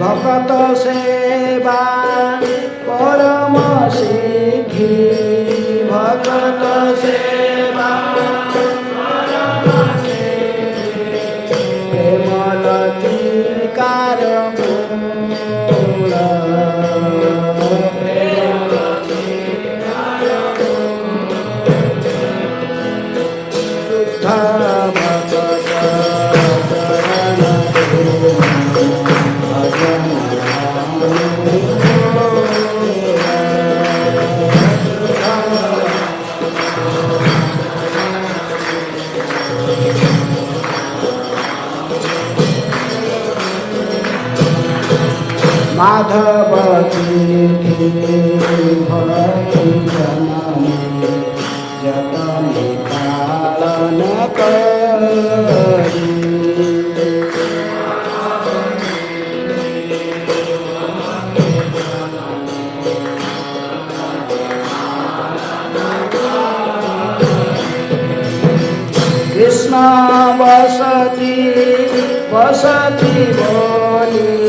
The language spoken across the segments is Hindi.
भक्त सेवा परम सिद्धि भक्त सेवा प्रेमलतिकार मूल शुद्ध भक्त माधव भक्ति जननी जतने पालन करी कृष्ण वसति वसति बोली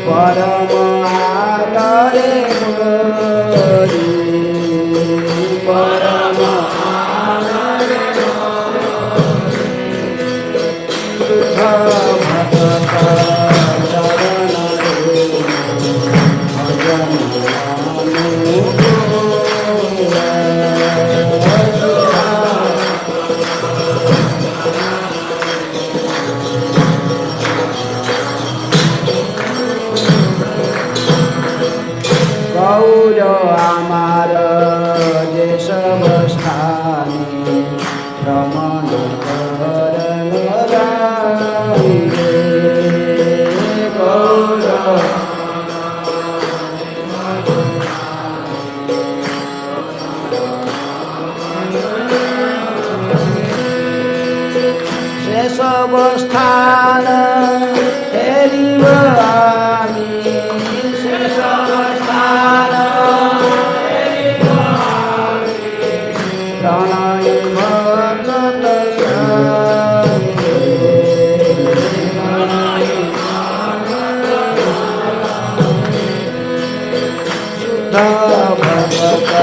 परम आदरे मोरी परम आदरे शुद्ध भक्त चरण भजन गौर आमार देश स्थानी भ्रमण गौर शेष स्थान हेरिब आमी शेष प्रणय भक्त शुद्ध भक्त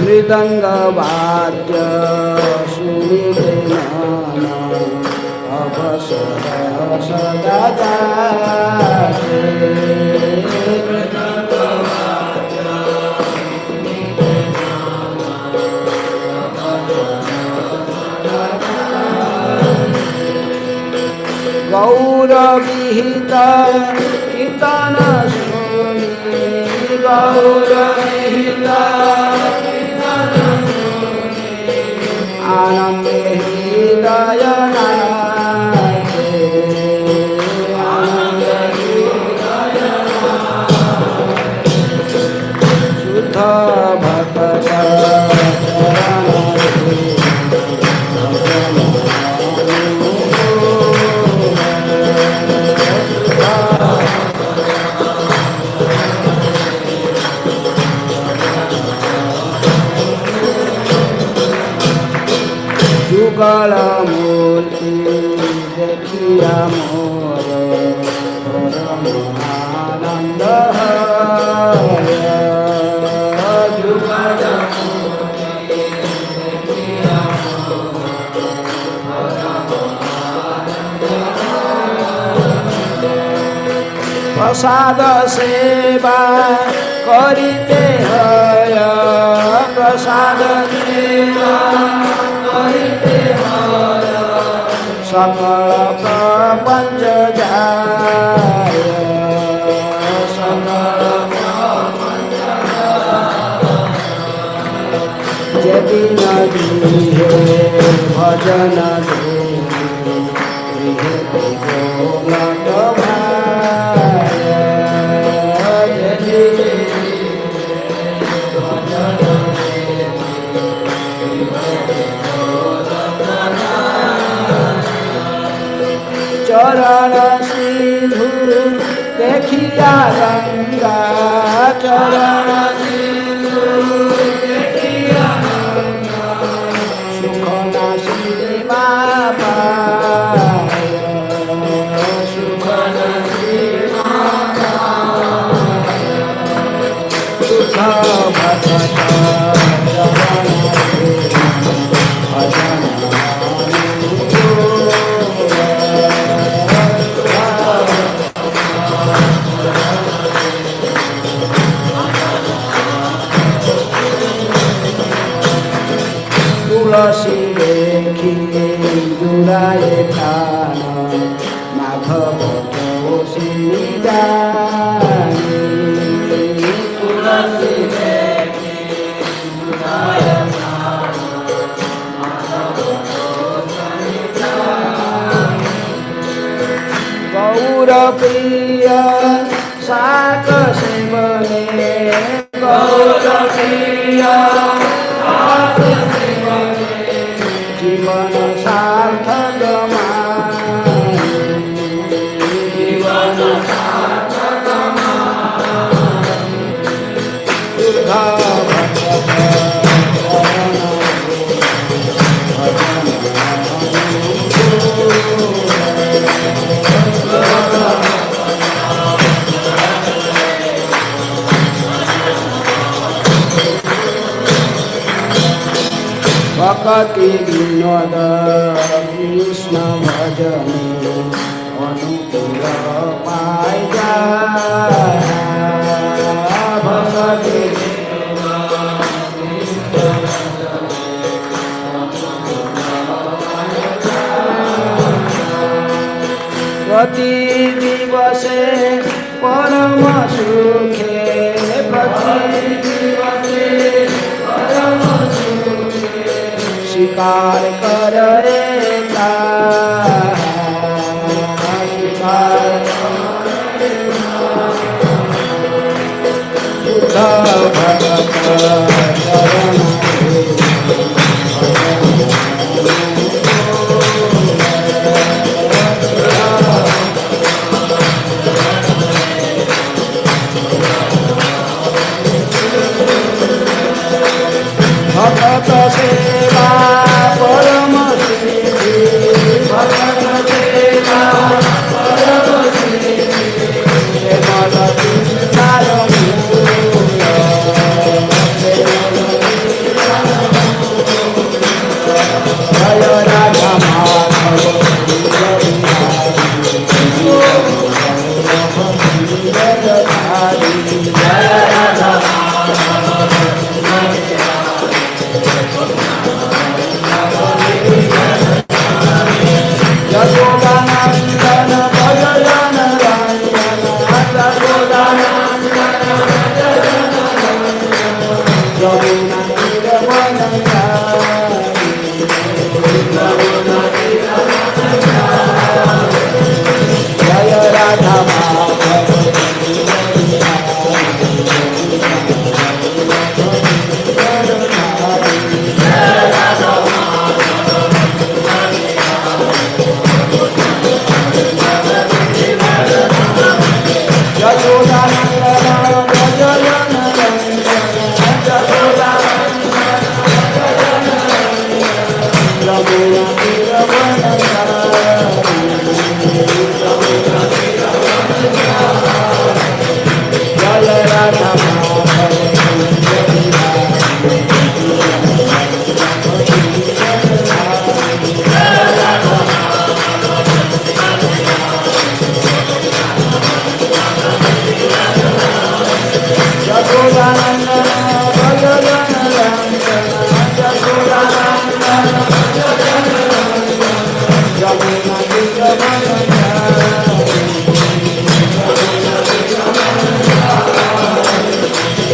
मृदंग वाद्य सुनिते मन अवसर सदा जाते गौर विहित कीर्तन सुनी गौर विहित आनंद हृदय नाचे आनंद हृदय शुद्ध भक्त जुगल मूर्ति देखिया मोर परम आनंद जुगल मूर्ति देखिया प्रसाद सेवा करिते हय प्रसाद सेवा सकल प्रपंच जाय सकल प्रपंच जाय यदि नदी है भजन चरण सिंधु देखिया गंगा चरण सिंधु देखिया गंगा सुख नासी बाबा सुख नासी बाबा सुख भजन तुलसी देखी जुड़ाए खान माधव जोशी जानी तुलसी देखी जुड़ाए खान माधव जोशी जानी गौर प्रिय साक सेवने गौर प्रिय जीवन सार्थक जीवन सार्थक भक्ति विनोद कृष्ण भजन अनुकूल पाई जा भक्ति प्रति दिवसे परम सुखे प्रति दिवसे परम स्वीकार करे भगत सेवा परम सिद्धि भगत सेवा परम सिद्धि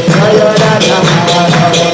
जय राधा माधव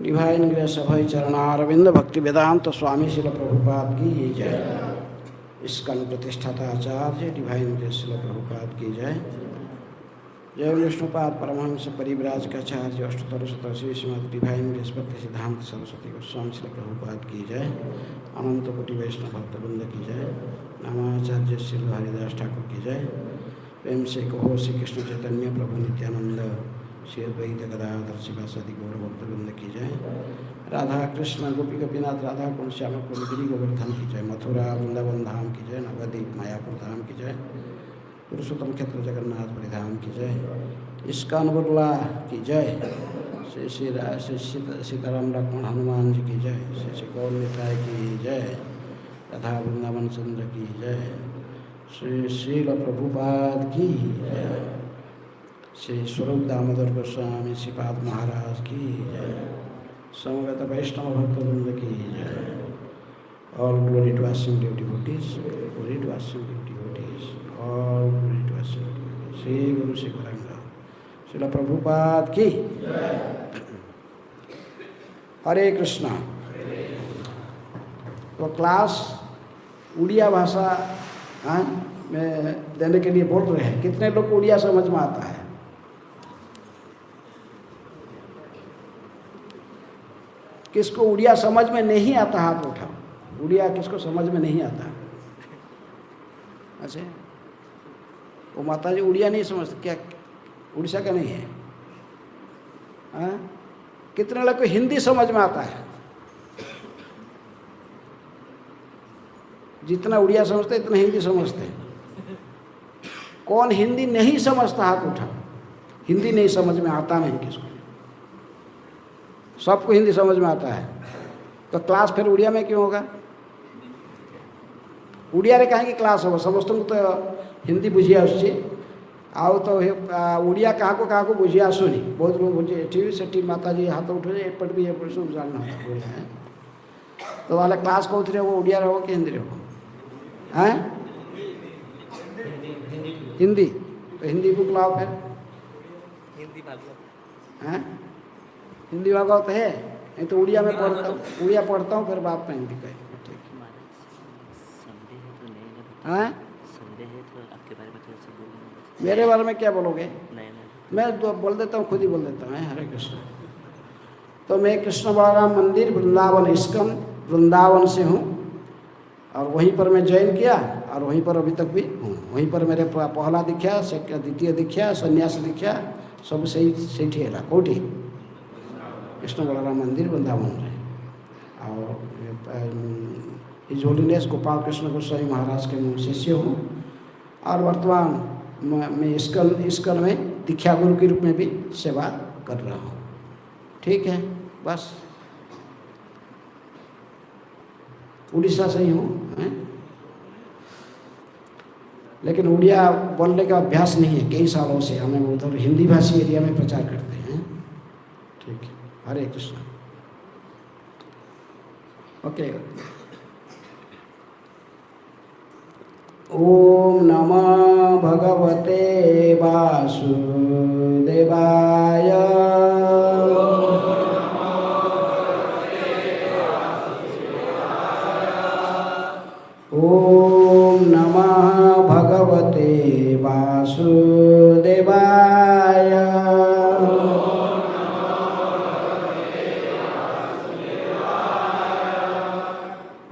डिवाइन ग्रेस अभय चरणारविंद भक्ति वेदांत स्वामी श्रील प्रभुपाद की जय। इसका प्रतिष्ठाता आचार्य डिवाइन ग्रेस श्रील प्रभुपाद की जय। जय विष्णुपाद परमहंस परिव्राज का आचार्य अष्टोत्तर शतशी श्रीमद डिवाइन ग्रेस भक्ति सिद्धांत सरस्वती गोस्वामी श्रील प्रभुपाद की जय। अनंत कोटि वैष्णव भक्तवृंद की जय। नामाचार्य श्री हरिदास ठाकुर की जय। प्रेम से कहो श्री कृष्ण चैतन्य प्रभु नित्यानंद श्री अद्वैत गदाधर शिवासादि गौर भक्तवृंद की जय। राधा कृष्ण गोपी गोपीनाथ राधा कुंड श्याम कुलगिरी गोवर्धन की जय। मथुरा वृंदावन धाम की जय। नवद्वीप मायापुर धाम की जय। पुरुषोत्तम क्षेत्र जगन्नाथ परिधाम की जय। इस्कॉन बुर्ला की जय। श्री श्री सीताराम लक्ष्मण हनुमान जी की जय। श्री श्री गौर निताय की जय। राधा वृंदावन चंद्र की जय। श्री श्रील प्रभुपाद की जय। श्री स्वरूप दामोदर गोस्वामी श्रीपाद महाराज की जय। समवेत वैष्णव भक्तवृंद की जय। ऑल ग्लोरी टू आसिंग डिवोटीज, ग्लोरी टू आसिंग डिवोटीज, ऑल ग्लोरी टू आसिंग डिवोटीज। श्री गुरु श्री गौरांग श्रील प्रभुपाद की जय। हरे कृष्णा। तो क्लास उड़िया भाषा में देने के लिए बोल रहे हैं। कितने लोग को उड़िया समझ में आता है? किसको उड़िया समझ में नहीं आता हाथ उठाओ। उड़िया किसको समझ में नहीं आता? अच्छा, वो माता जी उड़िया नहीं समझते क्या? उड़ीसा का नहीं है? हाँ? कितने लोग को हिंदी समझ में आता है? जितना उड़िया समझते इतना हिंदी समझते हैं। कौन हिंदी नहीं समझता हाथ उठाओ। हिंदी नहीं समझ में आता नहीं किसको? सबको हिंदी समझ में आता है। तो क्लास फिर उड़िया में क्यों होगा? उड़िया रे कहीं की क्लास होगा? समस्त तो हिंदी बुझिया आसुची आओ तो उड़िया कहाँ को बुझिया आसुनी। बहुत लोग बुझे टीवी से टी माता जी हाथ उठे एपट भी एपट सब जानना है। तो वाले क्लास को उतरे वो उड़िया रहो कि हिंदी रहो? हैं? हिंदी। तो हिंदी बुक लाओ फिर। हिंदी भागवत हैं? हिंदी भागवत है नहीं तो उड़िया में पढ़ता हूँ। उड़िया पढ़ता हूँ फिर बात में हिंदी कहें। ठीक है। संदेह है तो आपके बारे में थोड़ा सा बोलना। मेरे बारे में क्या बोलोगे? नहीं मैं तो बोल देता हूँ, खुद ही बोल देता हूँ। हरे कृष्ण। तो मैं कृष्ण बलराम मंदिर वृंदावन इस्कॉन वृंदावन से हूँ और वहीं पर मैं ज्वाइन किया और वहीं पर अभी तक भी हूँ। वहीं पर मेरे पहला दीक्षा, द्वितीय दीक्षा, संन्यास दीक्षा सब सही ठेला कोठी कृष्ण बलराम मंदिर वृंदावन है। और हिज होलीनेस गोपाल कृष्ण गोस्वामी महाराज के मैं शिष्य हूँ और वर्तमान मैं इस्कॉन में दीक्षा गुरु के रूप में भी सेवा कर रहा हूँ। ठीक है, बस उड़ीसा से ही हूँ लेकिन उड़िया बोलने का अभ्यास नहीं है। कई सालों से हमें उधर हिंदी भाषी एरिया में प्रचार करते हैं। ठीक है, हरे कृष्ण। ओके। ओम नमः भगवते वासुदेवाय। वासुदेवाय।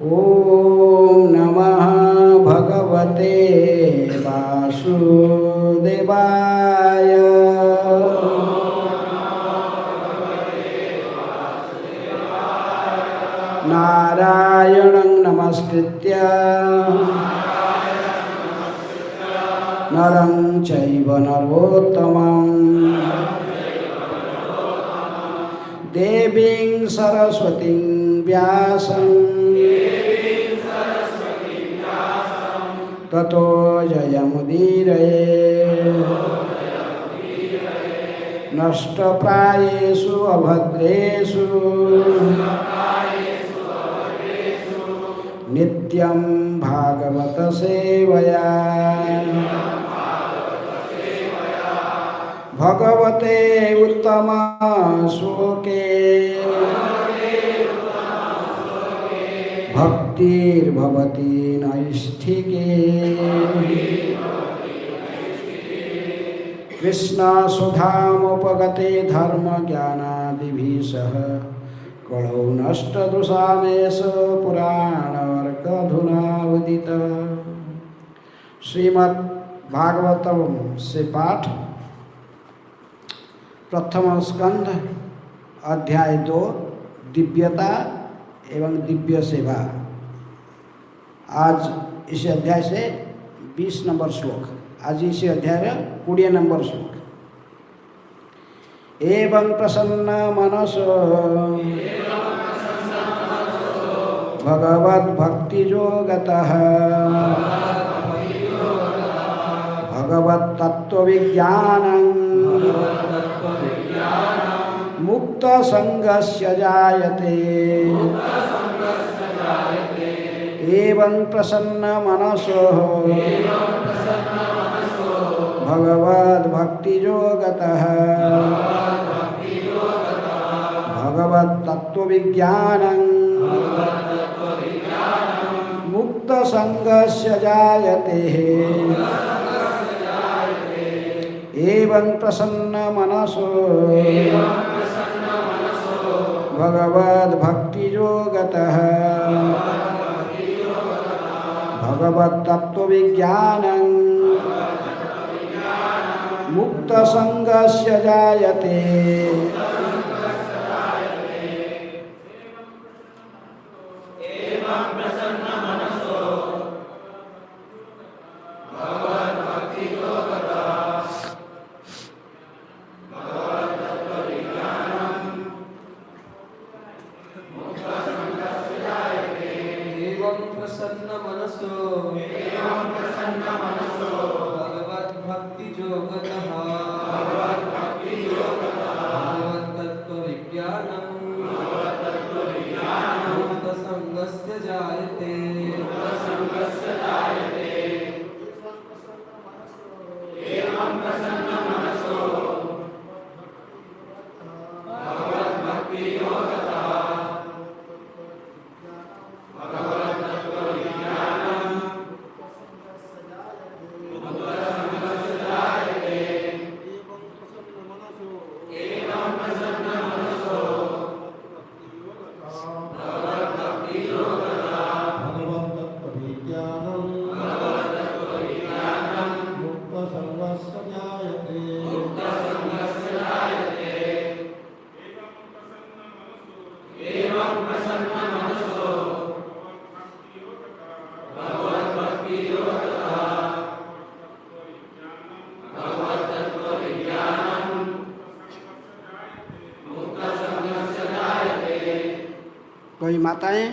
ॐ नमः भगवते वासुदेवाय। नारायणं नमस्कृत्य नरं चैव नरोत्तमं देवीं सरस्वतीं व्यासं ततो जयमुदीरये। नष्टप्रायेषु अभद्रेषु नित्यं भागवत सेवया। भगवते उत्तम श्लोके भक्तिर्भवति नैष्ठिके। कृष्णसुधामुपगते धर्मज्ञानादिभिः सह कलौ नष्टदुषामेष पुराणवर्गधुना उदित। श्रीमद् भागवतम से पाठ, प्रथम स्कंध, अध्याय 2, दिव्यता एवं दिव्य सेवा। आज इस अध्याय से 20 नंबर श्लोक, आज इस अध्याय 20 नंबर श्लोक। एवं प्रसन्न मनसो भगवद्भक्तियोगतः भगवत्तत्त्वविज्ञानं मुक्तसंगस्य जायते। एवं प्रसन्न मनसो भगवद्भक्तियोगतः भगवत्तत्त्वविज्ञानं मुक्तसंगस्य जायते। एवं प्रसन्न मनसो भगवद्भक्तियोगतः भगवत्तत्त्वविज्ञानं मुक्तसंगस्य जायते। कोई माताएं?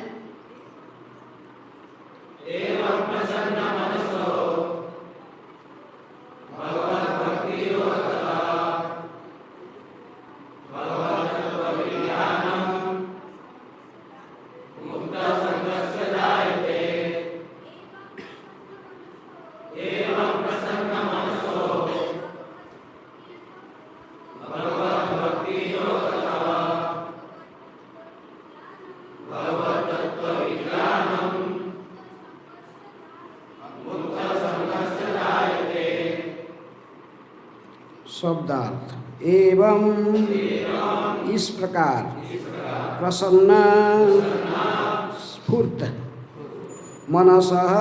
शब्दार्थ एवं इस प्रकार प्रसन्न स्फूर्त मनसः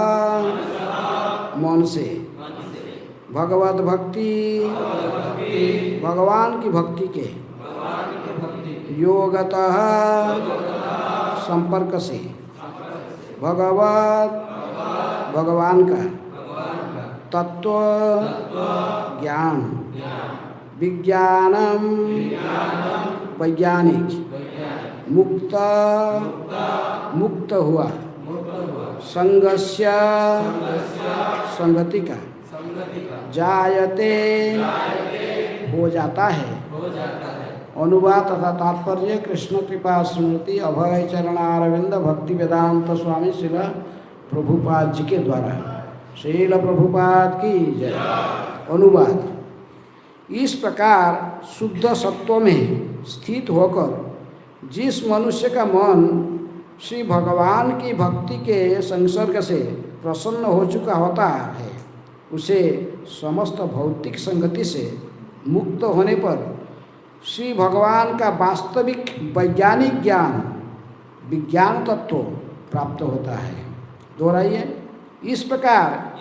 मन से भगवत भक्ति भगवान की भक्ति के योगतः संपर्क से भगवान का तत्व ज्ञान विज्ञानम वैज्ञानिक मुक्त हुआ संगस्य संगति का जायते हो जाता है। अनुवाद तथा तात्पर्य कृष्ण कृपा स्मृति अभय चरणारविंद भक्ति वेदांत स्वामी श्रील प्रभुपाद जी के द्वारा। श्रील प्रभुपाद की जय। अनुवाद। इस प्रकार शुद्ध सत्व में स्थित होकर जिस मनुष्य का मन श्री भगवान की भक्ति के संसर्ग से प्रसन्न हो चुका होता है, उसे समस्त भौतिक संगति से मुक्त होने पर श्री भगवान का वास्तविक वैज्ञानिक ज्ञान विज्ञान तत्व प्राप्त होता है। दोहराइए। इस प्रकार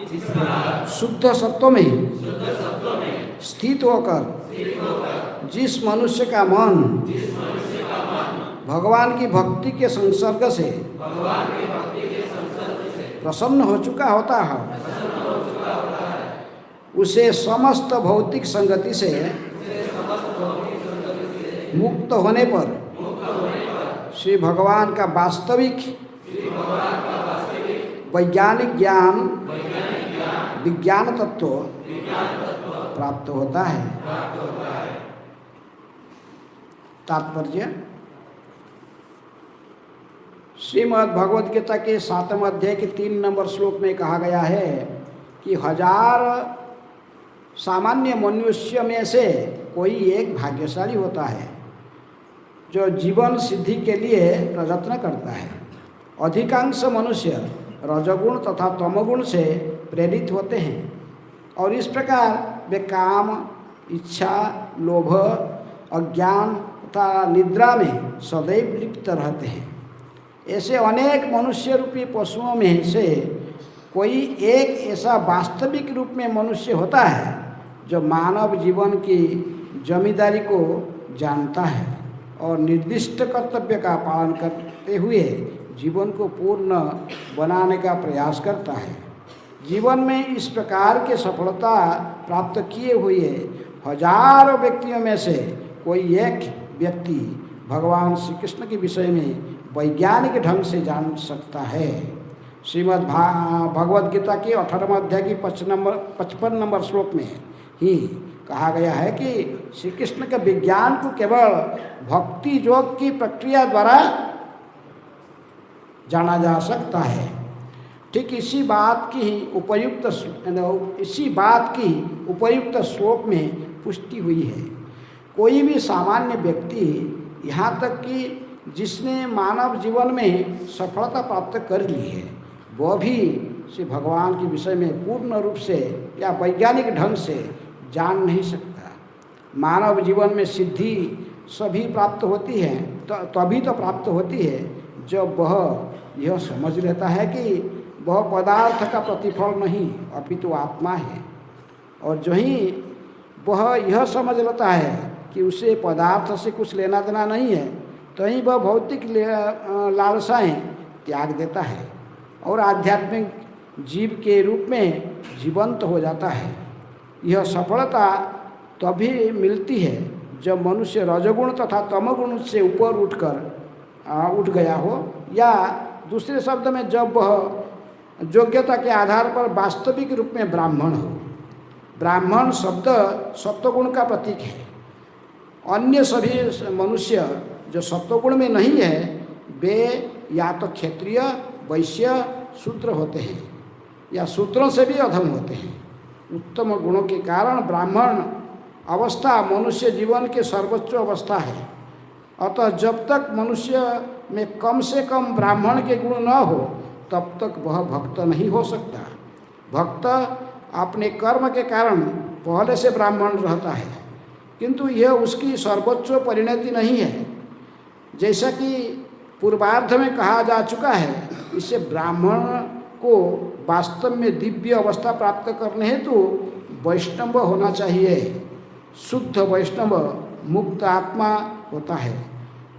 शुद्ध सत्व में स्थित होकर जिस मनुष्य का मन भगवान की भक्ति के संसर्ग से प्रसन्न हो चुका होता है, उसे समस्त भौतिक संगति से मुक्त होने पर श्री भगवान का वास्तविक वैज्ञानिक ज्ञान विज्ञान तत्व प्राप्त होता है। तात्पर्य। श्रीमद् भगवद गीता के 7वें अध्याय के 3 नंबर श्लोक में कहा गया है कि 1000 सामान्य मनुष्य में से कोई एक भाग्यशाली होता है जो जीवन सिद्धि के लिए प्रयत्न करता है। अधिकांश मनुष्य रजोगुण तथा तमोगुण से प्रेरित होते हैं और इस प्रकार वे काम, इच्छा, लोभ, अज्ञान तथा निद्रा में सदैव लिप्त रहते हैं। ऐसे अनेक मनुष्य रूपी पशुओं में से कोई एक ऐसा वास्तविक रूप में मनुष्य होता है जो मानव जीवन की जिम्मेदारी को जानता है और निर्दिष्ट कर्तव्य का पालन करते हुए जीवन को पूर्ण बनाने का प्रयास करता है। जीवन में इस प्रकार के सफलता प्राप्त किए हुए हजारों व्यक्तियों में से कोई एक व्यक्ति भगवान श्री कृष्ण के विषय में वैज्ञानिक ढंग से जान सकता है। श्रीमद् भगवद गीता के 18वें अध्याय की 55 नंबर श्लोक में ही कहा गया है कि श्री कृष्ण के विज्ञान को केवल भक्ति योग की प्रक्रिया द्वारा जाना जा सकता है। ठीक इसी बात की उपयुक्त श्लोक में पुष्टि हुई है। कोई भी सामान्य व्यक्ति, यहाँ तक कि जिसने मानव जीवन में सफलता प्राप्त कर ली है, वह भी श्री भगवान के विषय में पूर्ण रूप से या वैज्ञानिक ढंग से जान नहीं सकता। मानव जीवन में सिद्धि सभी प्राप्त होती है, तभी तो प्राप्त होती है जब वह यह समझ लेता है कि वह पदार्थ का प्रतिफल नहीं अपितु आत्मा है। और जो ही वह यह समझ लेता है कि उसे पदार्थ से कुछ लेना देना नहीं है, तो ही वह भौतिक लालसाएं त्याग देता है और आध्यात्मिक जीव के रूप में जीवंत हो जाता है। यह सफलता तभी मिलती है जब मनुष्य रजोगुण तथा तमोगुण से ऊपर उठ गया हो, या दूसरे शब्द में जब वह योग्यता के आधार पर वास्तविक रूप में ब्राह्मण हो। ब्राह्मण शब्द सत्वगुण का प्रतीक है। अन्य सभी मनुष्य जो सत्वगुण में नहीं है, वे या तो क्षत्रिय, वैश्य, शूद्र होते हैं या शूद्रों से भी अधम होते हैं। उत्तम गुणों के कारण ब्राह्मण अवस्था मनुष्य जीवन के सर्वोच्च अवस्था है। अतः जब तक मनुष्य में कम से कम ब्राह्मण के गुण न हो, तब तक वह भक्त नहीं हो सकता। भक्त अपने कर्म के कारण पहले से ब्राह्मण रहता है किंतु यह उसकी सर्वोच्च परिणति नहीं है। जैसा कि पूर्वार्ध में कहा जा चुका है, इससे ब्राह्मण को वास्तव में दिव्य अवस्था प्राप्त करने हेतु वैष्णव होना चाहिए। शुद्ध वैष्णव मुक्त आत्मा होता है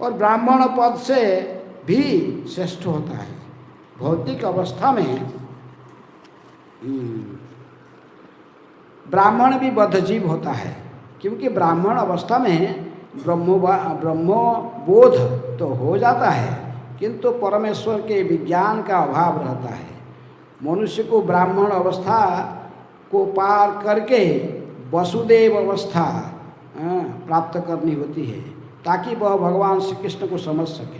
और ब्राह्मण पद से भी श्रेष्ठ होता है। भौतिक अवस्था में ब्राह्मण भी बद्धजीव होता है, क्योंकि ब्राह्मण अवस्था में ब्रह्मबोध तो हो जाता है, किंतु परमेश्वर के विज्ञान का अभाव रहता है। मनुष्य को ब्राह्मण अवस्था को पार करके वसुदेव अवस्था प्राप्त करनी होती है, ताकि वह भगवान श्री कृष्ण को समझ सके।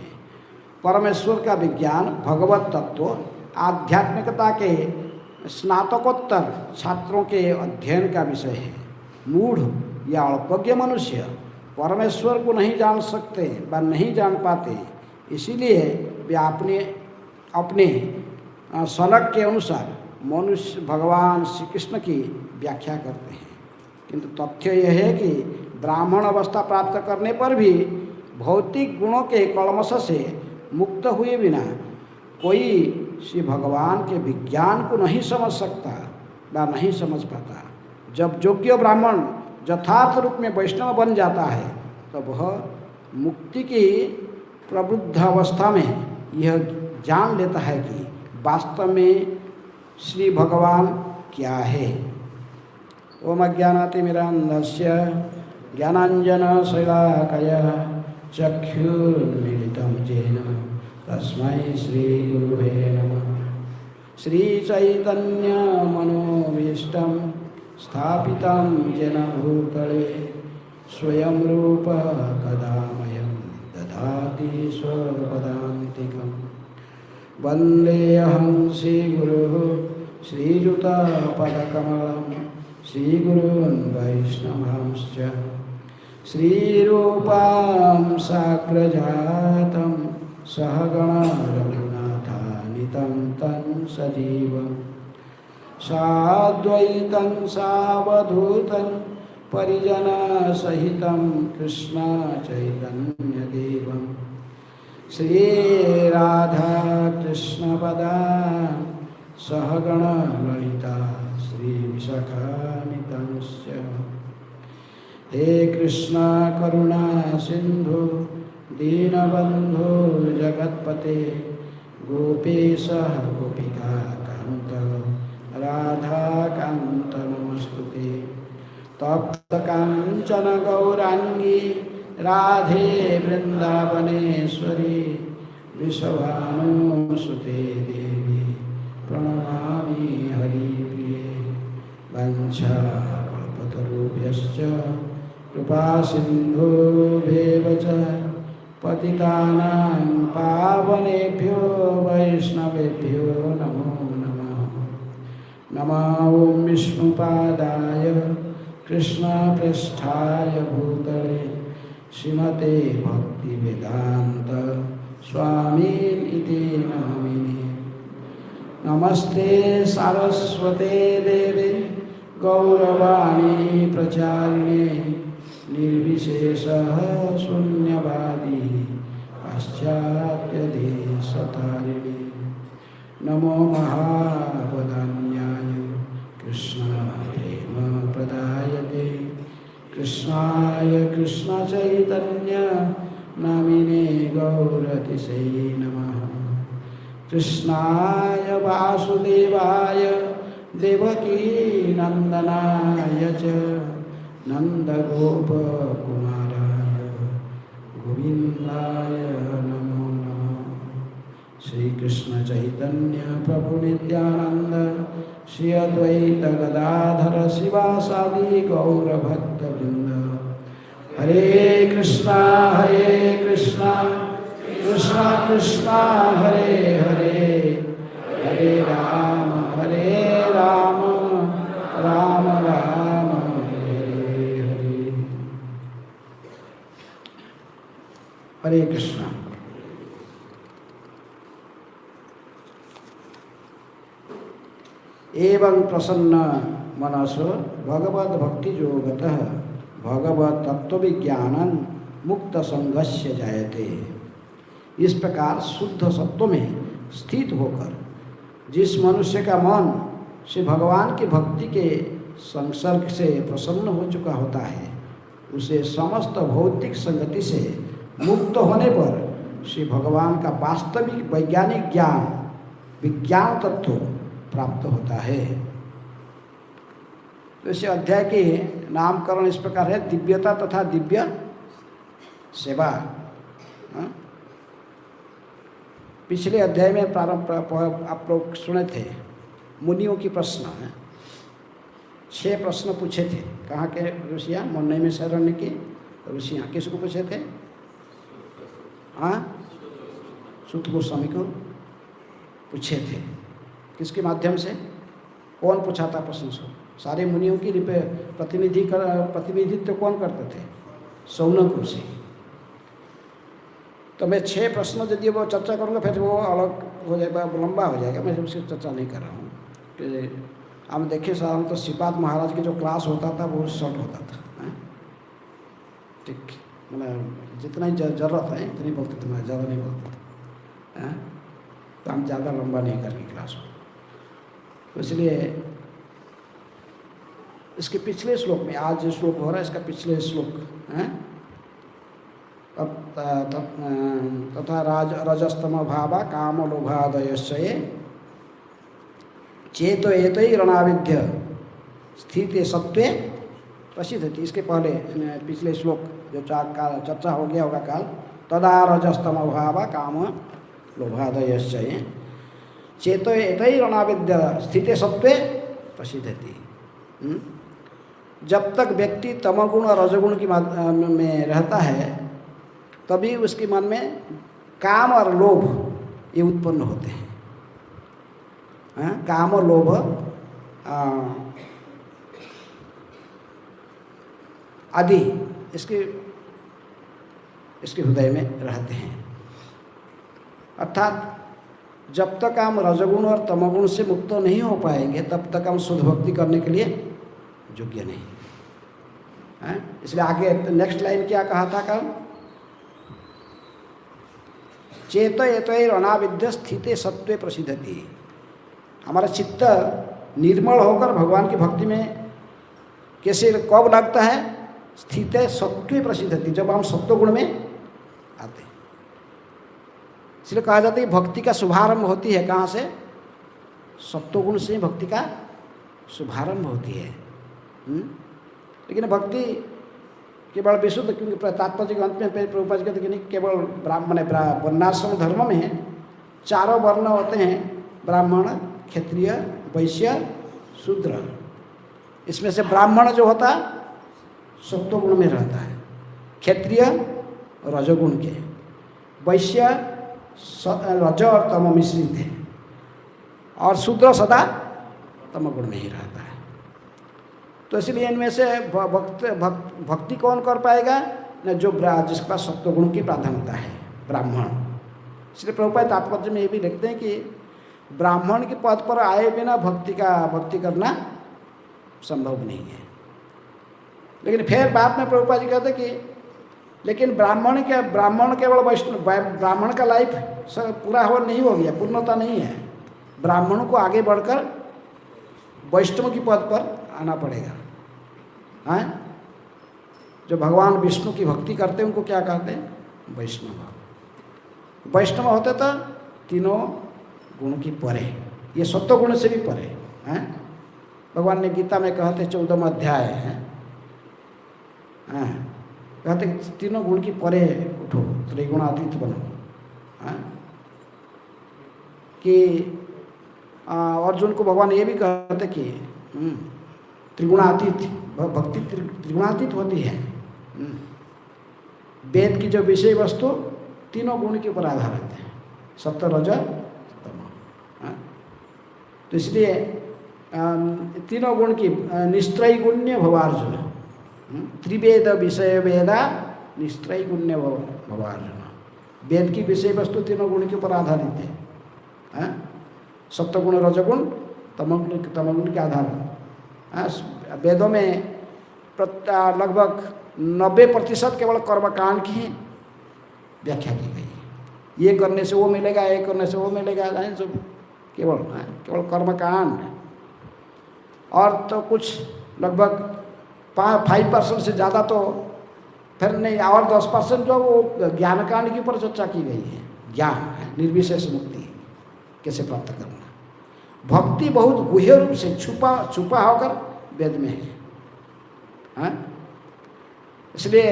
परमेश्वर का विज्ञान, भगवत तत्व, आध्यात्मिकता के स्नातकोत्तर छात्रों के अध्ययन का विषय है। मूढ़ या अल्पज्ञ मनुष्य परमेश्वर को नहीं जान सकते व नहीं जान पाते, इसीलिए वे अपने सनक के अनुसार मनुष्य भगवान श्री कृष्ण की व्याख्या करते हैं। किंतु तथ्य यह है कि ब्राह्मण अवस्था प्राप्त करने पर भी भौतिक गुणों के कलमश से मुक्त हुए बिना कोई श्री भगवान के विज्ञान को नहीं समझ सकता व नहीं समझ पाता। जब योग्य ब्राह्मण यथार्थ रूप में वैष्णव बन जाता है, तो वह मुक्ति की प्रबुद्ध अवस्था में यह जान लेता है कि वास्तव में श्री भगवान क्या है। ओम अज्ञानातिमिरान्धस्य ज्ञानाञ्जनशलाकया चक्षुर्मिलितं येन तस्मै श्रीगुरुवे नमः। श्रीचैतन्यमनोभीष्टं स्थापितं येन भूतले स्वयं रूप कदा मह्यं ददाति स्वपदान्तिकं। वन्देऽहं श्रीगुरुः श्रीयुतपदकमलं श्रीगुरून् वैष्णवांश्च। श्रीरूपां साग्रजातं सहगण रघुनाथान्वितं तं सजीवं साद्वैतं सावधूतं परिजनसहितं कृष्ण चैतन्यदेवं श्रीराधाकृष्णपदान् सहगण ललिता श्रीविशाखान्वितंश्च। हे कृष्ण करुणा सिंधु दीनबंधु जगत्पते गोपेश गोपिका कांत राधाकांत नमस्तुते। तप्त कांचन गौरांगी राधे वृंदावनेश्वरी विश्वभानुसुते देवी प्रणमामि हरिप्रिये। वंशाकल्पतरुभ्यश्च कृपा सिन्धुभ्येव च पतितानां पावनेभ्यो वैष्णवेभ्यो नमो नमः। नमः ॐ विष्णुपादाय कृष्णपृष्ठाय भूतले श्रीमते भक्तिवेदान्त स्वामिनिति नामिने। नमस्ते सारस्वते देवे गौरवाणी प्रचारिणे निर्विशेषः शून्यवादी पाश्चात्यदेशतारिणे। नमो महावदान्याय कृष्णप्रेमप्रदायते कृष्णाय कृष्णचैतन्य नामिने गौरतिसे नमः। कृष्णाय वासुदेवाय देवकी नंदनाय च नंदगोपकुमाराय गोविंदाय नमो नमः। श्री कृष्ण चैतन्य प्रभु नित्यानंद श्री अद्वैत गदाधर शिवासादि गौरभक्तवृंद। हरे कृष्णा कृष्णा कृष्णा हरे हरे हरे राम राम राम हरे हरे। हरे कृष्ण। एवं प्रसन्न मनसो भगवद भक्ति योगतः भगवत तत्व विज्ञानम मुक्त संगस्य जायते। इस प्रकार शुद्ध सत्व में स्थित होकर जिस मनुष्य का मन से भगवान की भक्ति के संसर्ग से प्रसन्न हो चुका होता है, उसे समस्त भौतिक संगति से मुक्त होने पर श्री भगवान का वास्तविक वैज्ञानिक ज्ञान विज्ञान तत्व प्राप्त होता है। तो इस अध्याय के नामकरण इस प्रकार है, दिव्यता तथा दिव्य सेवा। पिछले अध्याय में प्रारंभ आप लोग सुने थे, मुनियों की प्रश्न 6 प्रश्न पूछे थे। कहाँ के ऋषियाँ? मुन्नई में शरण्य की ऋषियाँ किसको पूछे थे? हाँ, सूत गोस्वामी को पूछे थे। किसके माध्यम से? कौन पूछा था प्रश्न को? सारे मुनियों की प्रतिनिधित्व कौन करते थे? शौनक ऋषि। तो मैं 6 प्रश्न यदि वो चर्चा करूँगा फिर वो अलग हो जाएगा, लंबा हो जाएगा, मैं उसकी चर्चा नहीं कर रहा हूँ। कि हम देखें साधारण तो श्रीपाद महाराज की जो क्लास होता था वो शॉर्ट होता था, ठीक, मतलब जितना ही जरूरत है इतनी बोलते थे, मैं ज़्यादा नहीं बोलते हैं। तो हम ज़्यादा लंबा नहीं करेंगे क्लास को। तो इसलिए इसके पिछले श्लोक में, आज जो श्लोक हो रहा है इसका पिछले श्लोक है, तथा रजस्तम भावा काम लोभादयश्चये चेतो एतै रणाविद्य स्थिते सत्वे प्रसिद्धति। इसके पहले पिछले श्लोक जो चर्चा हो गया होगा काल, तदा रजस्तम भावा काम लोभादयश्चये चेतो एतै रणाविद्य स्थिते सत्वे प्रसिद्धति। जब तक व्यक्ति तमोगुण और रजोगुण की में रहता है तभी उसके मन में काम और लोभ ये उत्पन्न होते हैं। काम और लोभ आदि इसके हृदय में रहते हैं। अर्थात जब तक हम रजोगुण और तमोगुण से मुक्त नहीं हो पाएंगे तब तक हम शुद्ध भक्ति करने के लिए योग्य नहीं हैं। इसलिए आगे नेक्स्ट लाइन क्या कहा था कल? चेत एतैर अनाविद्य स्थिते सत्वे प्रसिद्धति। हमारा चित्त निर्मल होकर भगवान की भक्ति में कैसे कब लगता है? स्थिते सत्वे प्रसिद्धति, जब हम सत्वगुण में आते हैं। इसलिए कहा जाता है कि भक्ति का शुभारंभ होती है कहाँ से? सत्वगुण से भक्ति का शुभारंभ होती है। लेकिन भक्ति केवल विशुद्ध, क्योंकि तात्पर्य के अंत में प्रभुपाद कहते हैं कि नहीं केवल ब्राह्मण वर्णाश्रम धर्म में 4 वर्ण होते हैं, ब्राह्मण, क्षत्रिय, वैश्य, शूद्र। इसमें से ब्राह्मण जो होता है सत्वगुण में रहता है, क्षत्रिय रजोगुण के, वैश्य रज और तम मिश्रित है, और शूद्र सदा तमगुण में ही रहता है। तो इसलिए इनमें से भक्ति कौन कर पाएगा? न जो जिसके पास सत्वगुण की प्राधान्यता है, ब्राह्मण। इसलिए प्रभुपाद तात्पर्य में ये भी लिखते हैं कि ब्राह्मण के पद पर आए बिना भक्ति करना संभव नहीं है। लेकिन फिर बाद में प्रभुपाद जी कहते कि लेकिन ब्राह्मण केवल वैष्णव, ब्राह्मण का लाइफ पूरा नहीं हो गया, पूर्णता नहीं है। ब्राह्मणों को आगे बढ़कर वैष्णव की पद पर आना पड़ेगा। हैं? जो भगवान विष्णु की भक्ति करते हैं उनको क्या कहते हैं? वैष्णव। वैष्णव होते तो तीनों गुण की परे, ये सत्व गुण से भी परे हैं। भगवान ने गीता में कहते 14वां अध्याय है, कहते तीनों गुण की परे उठो, त्रिगुणातीत बनो। कि अर्जुन को भगवान ये भी कहते कि त्रिगुणातीत भक्ति त्रिगुणातीत होती है। वेद की जो विषय वस्तु तीनों गुण के ऊपर आधारित है, सत्व रज तम। तो इसलिए तीनों गुण की निस्त्रैगुण्य भवार्जुन, त्रिवेद विषय वेदा निस्त्रैगुण्य भवार्जुन। वेद की विषय वस्तु तीनों गुण के ऊपर आधारित है, सत्वगुण रजगुण तमगुण के आधार। वेदों में लगभग 90% केवल कर्मकांड की व्याख्या की गई है। ये करने से वो मिलेगा, ये करने से वो मिलेगा, सब केवल कर्मकांड। और तो कुछ लगभग 5% से ज़्यादा तो फिर नहीं, और 10% जो वो ज्ञान कांड के ऊपर चर्चा की गई है। ज्ञान है, निर्विशेष मुक्ति कैसे प्राप्त करना। भक्ति बहुत गुह्य रूप से छुपा होकर वेद में है, हाँ? इसलिए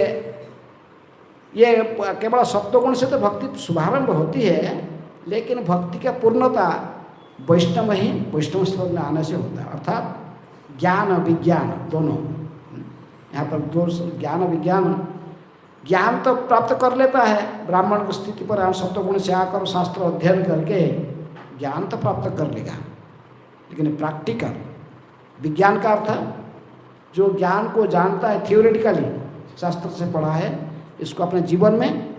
ये केवल सत्वगुण से तो भक्ति शुभारंभ होती है, लेकिन भक्ति का पूर्णता वैष्णव स्तर में आने से होता है। अर्थात ज्ञान विज्ञान दोनों, यहाँ पर दो ज्ञान विज्ञान। ज्ञान तो प्राप्त कर लेता है ब्राह्मण की स्थिति पर, सत्वगुण से आकर शास्त्र अध्ययन करके ज्ञान तो प्राप्त कर लेगा, लेकिन प्रैक्टिकल विज्ञान का अर्थ जो ज्ञान को जानता है थियोरेटिकली, शास्त्र से पढ़ा है, इसको अपने जीवन में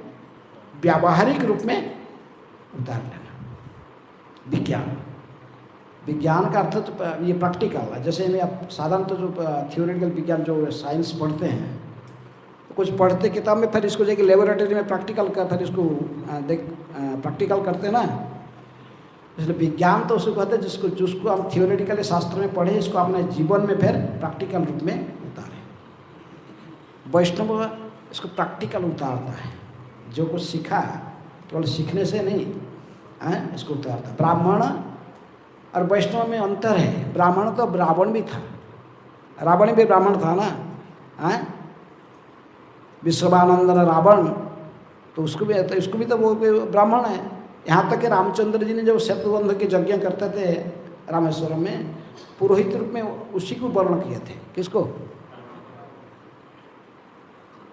व्यावहारिक रूप में उतार लेना। विज्ञान का अर्थ तो ये प्रैक्टिकल है। जैसे में अब साधारणतः तो जो थियोरेटिकल विज्ञान जो साइंस पढ़ते हैं, तो कुछ पढ़ते किताब में, फिर इसको जाके लेबोरेटरी में प्रैक्टिकल कर, फिर इसको प्रैक्टिकल करते ना। इसलिए विज्ञान तो उसको कहते हैं जिसको हम थियोरेटिकली शास्त्र में पढ़े, इसको अपने जीवन में फिर प्रैक्टिकल रूप में उतारें। वैष्णव इसको प्रैक्टिकल उतारता है, जो कुछ सीखा केवल सीखने से नहीं इसको उतारता। ब्राह्मण और वैष्णव में अंतर है। ब्राह्मण तो रावण भी था, रावण भी ब्राह्मण था ना, विश्ववानंदन रावण, तो उसको भी तो वो ब्राह्मण है। यहाँ तक कि रामचंद्र जी ने जब सेतुबंध के यज्ञ करते थे रामेश्वरम में, पुरोहित रूप में उसी को वर्ण किए थे। किसको?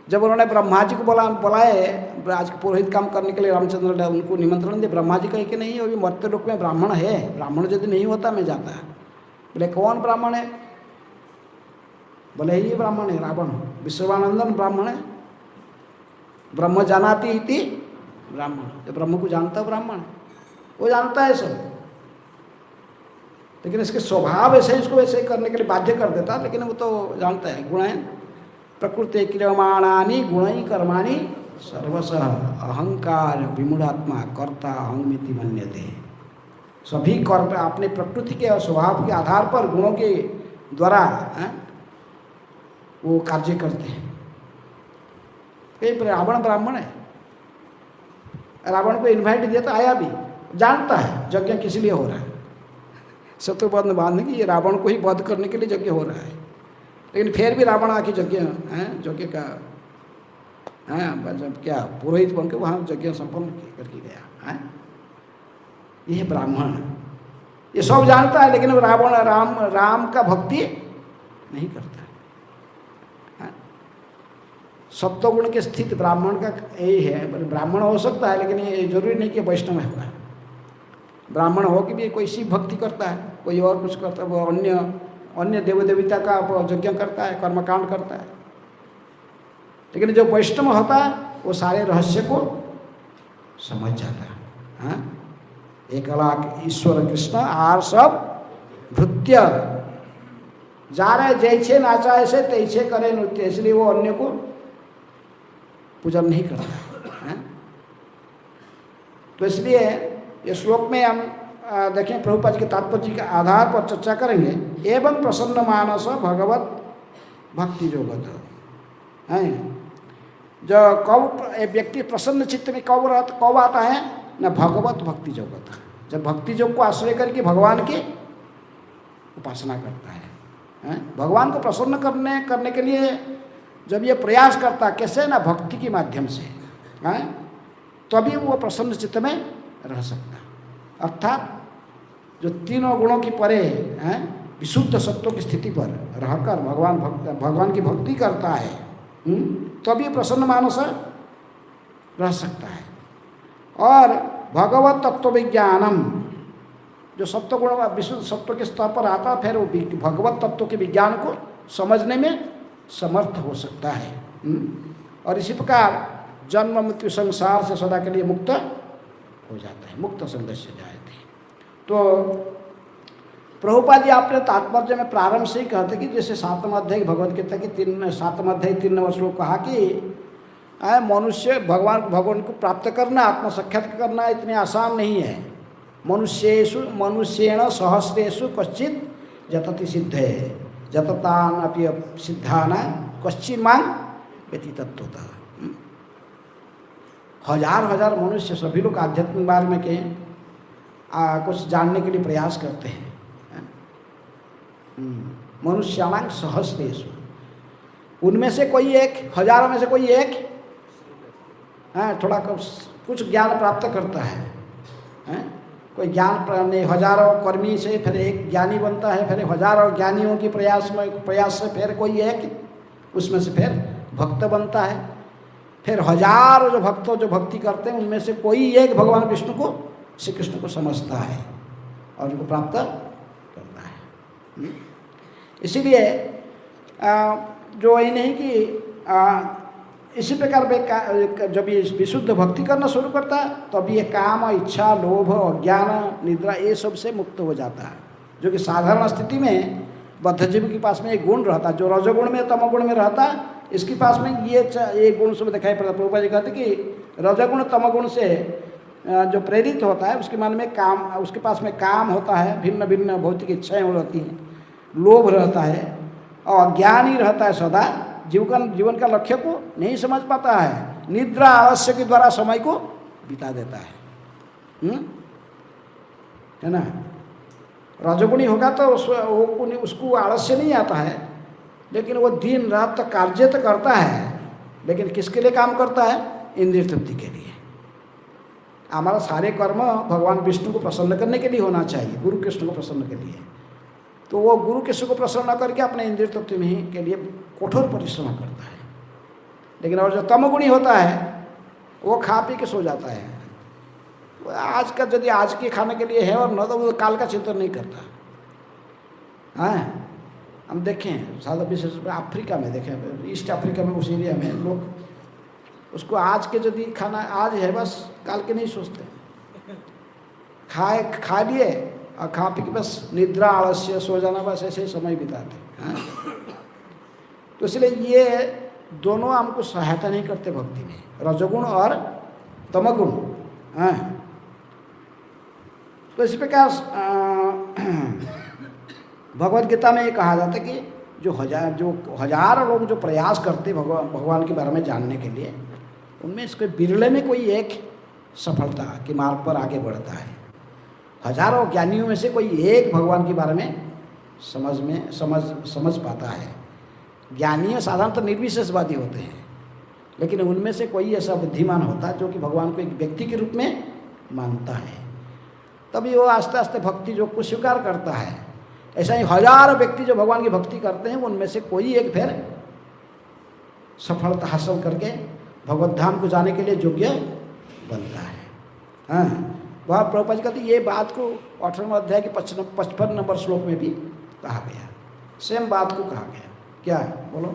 जब उन्होंने ब्रह्मा जी को बुलाए आज पुरोहित काम करने के लिए, रामचंद्र ने उनको निमंत्रण दिया। ब्रह्मा जी कहे कि नहीं, अभी मर्त्य लोक में ब्राह्मण है, ब्राह्मण यदि नहीं होता मैं जाता। बोले कौन ब्राह्मण है? बोले ये ब्राह्मण है रावण, विश्ववानंदन ब्राह्मण है। ब्रह्म जानाति इति ब्राह्मण, जो ब्रह्म को जानता ब्राह्मण, वो जानता है सब, लेकिन इसके स्वभाव ऐसे इसको वैसे करने के लिए बाध्य कर देता, लेकिन वो तो जानता है। गुण है प्रकृति क्रियमाणानि गुणै कर्माणि सर्वशः अहंकार विमूढ़ात्मा कर्ता अहंमिति मन्यते। सभी कर्म अपने प्रकृति के और स्वभाव के आधार पर गुणों के द्वारा वो कार्य करते हैं। कहीं रावण ब्राह्मण है, रावण को इन्वाइट दिया तो आया भी, जानता है यज्ञ किस लिए हो रहा है। शत्रुबंध बांधने की ये रावण को ही वध करने के लिए यज्ञ हो रहा है, लेकिन फिर भी रावण आके यज्ञ का जब क्या पुरोहित बन के वहाँ यज्ञ संपन्न करके गया। ये ब्राह्मण, ये सब जानता है, लेकिन रावण राम का भक्ति नहीं करता। सत्वगुण की स्थिति ब्राह्मण का यही है। ब्राह्मण हो सकता है, लेकिन ये जरूरी नहीं कि वैष्णव होगा। ब्राह्मण हो कि भी कोई शिव भक्ति करता है, कोई और कुछ करता है, वो अन्य देव देवता का यज्ञ करता है, कर्मकांड करता है। लेकिन जो वैष्णव होता है वो सारे रहस्य को समझ जाता है। एक लाख ईश्वर कृष्ण आर सब भृत्य, जा रहे जैसे नाचा ऐसे तैसे करे नृत्य, इसलिए वो अन्य को पूजन नहीं करता है। तो इसलिए ये श्लोक में हम देखें प्रभुपाद के तात्पर्य के आधार पर चर्चा करेंगे। एवं प्रसन्न मानस भगवत भक्ति जोगत है। जो कब एक व्यक्ति प्रसन्न चित्त में कब आता है न, भगवत भक्ति जोगत, जब भक्ति योग को आश्रय करके भगवान की उपासना करता है। भगवान को प्रसन्न करने के लिए जब ये प्रयास करता है, कैसे ना, भक्ति के माध्यम से, तभी वो प्रसन्न चित्त में रह सकता है। अर्थात जो तीनों गुणों की परे है, विशुद्ध सत्व की स्थिति पर रहकर भगवान की भक्ति करता है, तभी प्रसन्न मानस रह सकता है। और भगवत तत्व विज्ञानम, जो सत्व गुण विशुद्ध सत्व के स्तर पर आता, फिर वो भगवत तत्व के विज्ञान को समझने में समर्थ हो सकता है। और इसी प्रकार जन्म मृत्यु संसार से सदा के लिए मुक्त हो जाता है, मुक्त संघर्ष जाते हैं। तो प्रभुपाद जी आपने तात्पर्य में प्रारंभ से ही कहते कि जैसे 7वां अध्याय भगवद गीता की 7वां अध्याय 3 नंबर श्लोक कहा कि मनुष्य भगवान को प्राप्त करना, आत्म साक्षात्कार करना इतने आसान नहीं है। मनुष्येण सहस्रेषु कश्चित जतति सिद्धे जततान अपि सिद्धान कश्चिन मांग व्यति तत्वतः। हजार मनुष्य सभी लोग आध्यात्मिक मार्ग में के कुछ जानने के लिए प्रयास करते हैं। मनुष्याणां सहस्रेषु, उनमें से कोई एक, हजारों में से कोई एक थोड़ा कुछ ज्ञान प्राप्त करता है। कोई ज्ञान नहीं, हजारों कर्मी से फिर एक ज्ञानी बनता है, फिर हजारों ज्ञानियों की प्रयास से फिर कोई एक उसमें से फिर भक्त बनता है। फिर हजारों जो भक्तों जो भक्ति करते हैं उनमें से कोई एक भगवान विष्णु को, श्री कृष्ण को समझता है और उनको प्राप्त करता है। इसीलिए जो ये नहीं कि इसी प्रकार जब ये विशुद्ध भक्ति करना शुरू करता है तब ये काम, इच्छा, लोभ, अज्ञान, निद्रा ये सब से मुक्त हो जाता है। जो कि साधारण स्थिति में बद्धजीव के पास में एक गुण रहता है, जो रजोगुण में तमोगुण में रहता है, इसके पास में ये गुण सब दिखाई पड़ता है। प्रभुपाद जी कहते कि रजोगुण तमोगुण से जो प्रेरित होता है उसके मन में काम, उसके पास में काम होता है, भिन्न भिन्न भौतिक इच्छाएँ रहती हैं, लोभ रहता है और अज्ञान ही रहता है सदा, जीवन का लक्ष्य को नहीं समझ पाता है, निद्रा आलस्य के द्वारा समय को बिता देता है ना। रजोगुणी होगा तो उसको आलस्य नहीं आता है, लेकिन वो दिन रात तक कार्य तो करता है, लेकिन किसके लिए काम करता है? इंद्रिय तृप्ति के लिए। हमारा सारे कर्म भगवान विष्णु को प्रसन्न करने के लिए होना चाहिए, गुरु कृष्ण को प्रसन्न के लिए। तो वो गुरु कृष्ण को प्रसन्न करके अपने इंद्रिय तृप्ति में के लिए कठोर परिश्रम करता है। लेकिन और जो तमगुणी होता है वो खा पी के सो जाता है। आज का यदि आज के खाने के लिए है और न तो वो काल का चिंतन नहीं करता। हाँ, हम देखें साधा विशेष अफ्रीका में देखें, ईस्ट अफ्रीका में उस एरिया में लोग उसको आज के यदि खाना आज है बस काल के नहीं सोचते, खा लिए और खा पी के बस निद्रा आलस्य सो जाना, बस ऐसे ही समय बिताते। हाँ, तो इसलिए ये दोनों हमको सहायता नहीं करते भक्ति में, रजोगुण और तमगुण। हाँ, तो इस प्रकार भगवद गीता में ये कहा जाता है कि जो हजारों लोग जो प्रयास करते भगवान के बारे में जानने के लिए, उनमें इसके बिरले में कोई एक सफलता के मार्ग पर आगे बढ़ता है। हजारों ज्ञानियों में से कोई एक भगवान के बारे में समझ पाता है। ज्ञानी साधारणतः निर्विशेषवादी होते हैं, लेकिन उनमें से कोई ऐसा बुद्धिमान होता है जो कि भगवान को एक व्यक्ति के रूप में मानता है। तभी वो आस्ते आस्ते भक्ति जो को स्वीकार करता है। ऐसा ही हजारों व्यक्ति जो भगवान की भक्ति करते हैं, उनमें से कोई एक फिर सफलता हासिल करके भगवत धाम को जाने के लिए योग्य बनता है। हाँ, वह प्रभुपाद जी कहते ये बात को 18वें अध्याय के 55 नंबर श्लोक में भी कहा गया, सेम बात को कहा गया। क्या बोलो?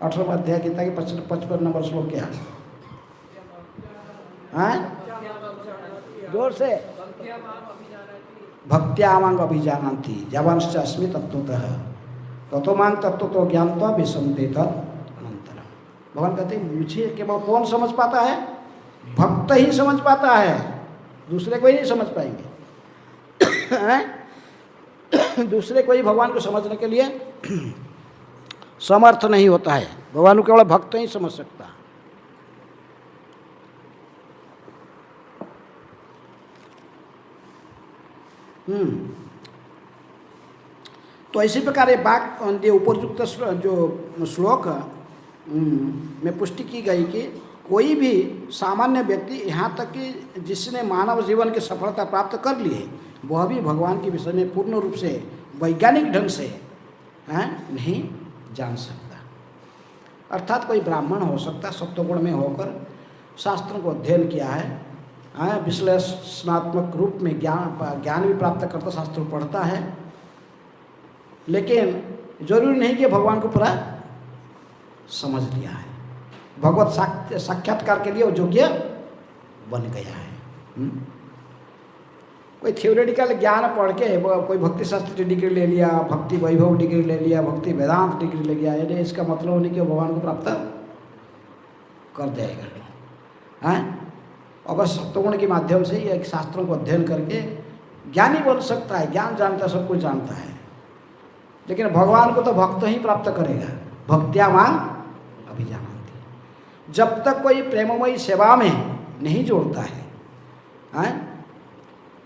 18वें अध्याय गीता के 55 नंबर श्लोक क्या? हाँ, जोर से। भक्त्या मांग अभिजानन्ति जवांश्च अस्मि तत्त्वतः ततो मांग तत्त्वतो ज्ञानत्वा विसन्ते तदनन्तरम्। भगवान कहते हैं मुझे केवल कौन समझ पाता है? भक्त ही समझ पाता है, दूसरे कोई नहीं समझ पाएंगे। दूसरे कोई भगवान को समझने के लिए समर्थ नहीं होता है, भगवान को केवल भक्त ही समझ सकता है। तो इसी प्रकार ये उपयुक्त जो श्लोक में पुष्टि की गई कि कोई भी सामान्य व्यक्ति, यहाँ तक कि जिसने मानव जीवन की सफलता प्राप्त कर ली है, वह भी भगवान के विषय में पूर्ण रूप से वैज्ञानिक ढंग से नहीं जान सकता। अर्थात कोई ब्राह्मण हो सकता, सत्वगुण में होकर शास्त्रों को अध्ययन किया है, विश्लेषणात्मक रूप में ज्ञान भी प्राप्त करता, शास्त्र पढ़ता है, लेकिन जरूरी नहीं कि भगवान को पूरा समझ लिया है, भगवत साक्षात्कार के लिए वो योग्य बन गया है। कोई थियोरेटिकल ज्ञान पढ़ के कोई भक्ति शास्त्र डिग्री ले लिया, भक्ति वैभव डिग्री ले लिया, भक्ति वेदांत डिग्री ले लिया, यानी इसका मतलब नहीं कि भगवान को प्राप्त कर देगा। हैं अगर सत्वगुण के माध्यम से या शास्त्रों को अध्ययन करके ज्ञानी बन सकता है, ज्ञान जानता है, सब कुछ जानता है, लेकिन भगवान को तो भक्त ही प्राप्त करेगा। भक्त्या मां अभिजानन्ति। जब तक कोई प्रेममयी सेवा में नहीं जोड़ता है, हैं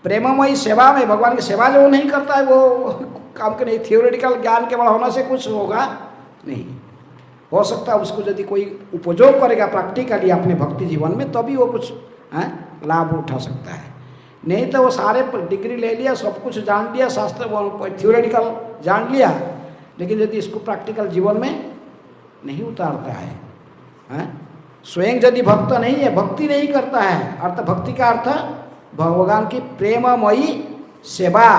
प्रेममयी सेवा में, भगवान की सेवा जो नहीं करता है वो काम के नहीं। थियोरेटिकल ज्ञान केवल होने से कुछ होगा नहीं। हो सकता है उसको यदि कोई उपयोग करेगा प्रैक्टिकली अपने भक्ति जीवन में, तभी वो कुछ लाभ उठा सकता है। नहीं तो वो सारे डिग्री ले लिया, सब कुछ जान लिया, शास्त्र थियोरेटिकल जान लिया, लेकिन यदि इसको प्रैक्टिकल जीवन में नहीं उतारता है, स्वयं यदि भक्त नहीं है, भक्ति नहीं करता है, अर्थ भक्ति का अर्थ भगवान की प्रेममयी सेवा,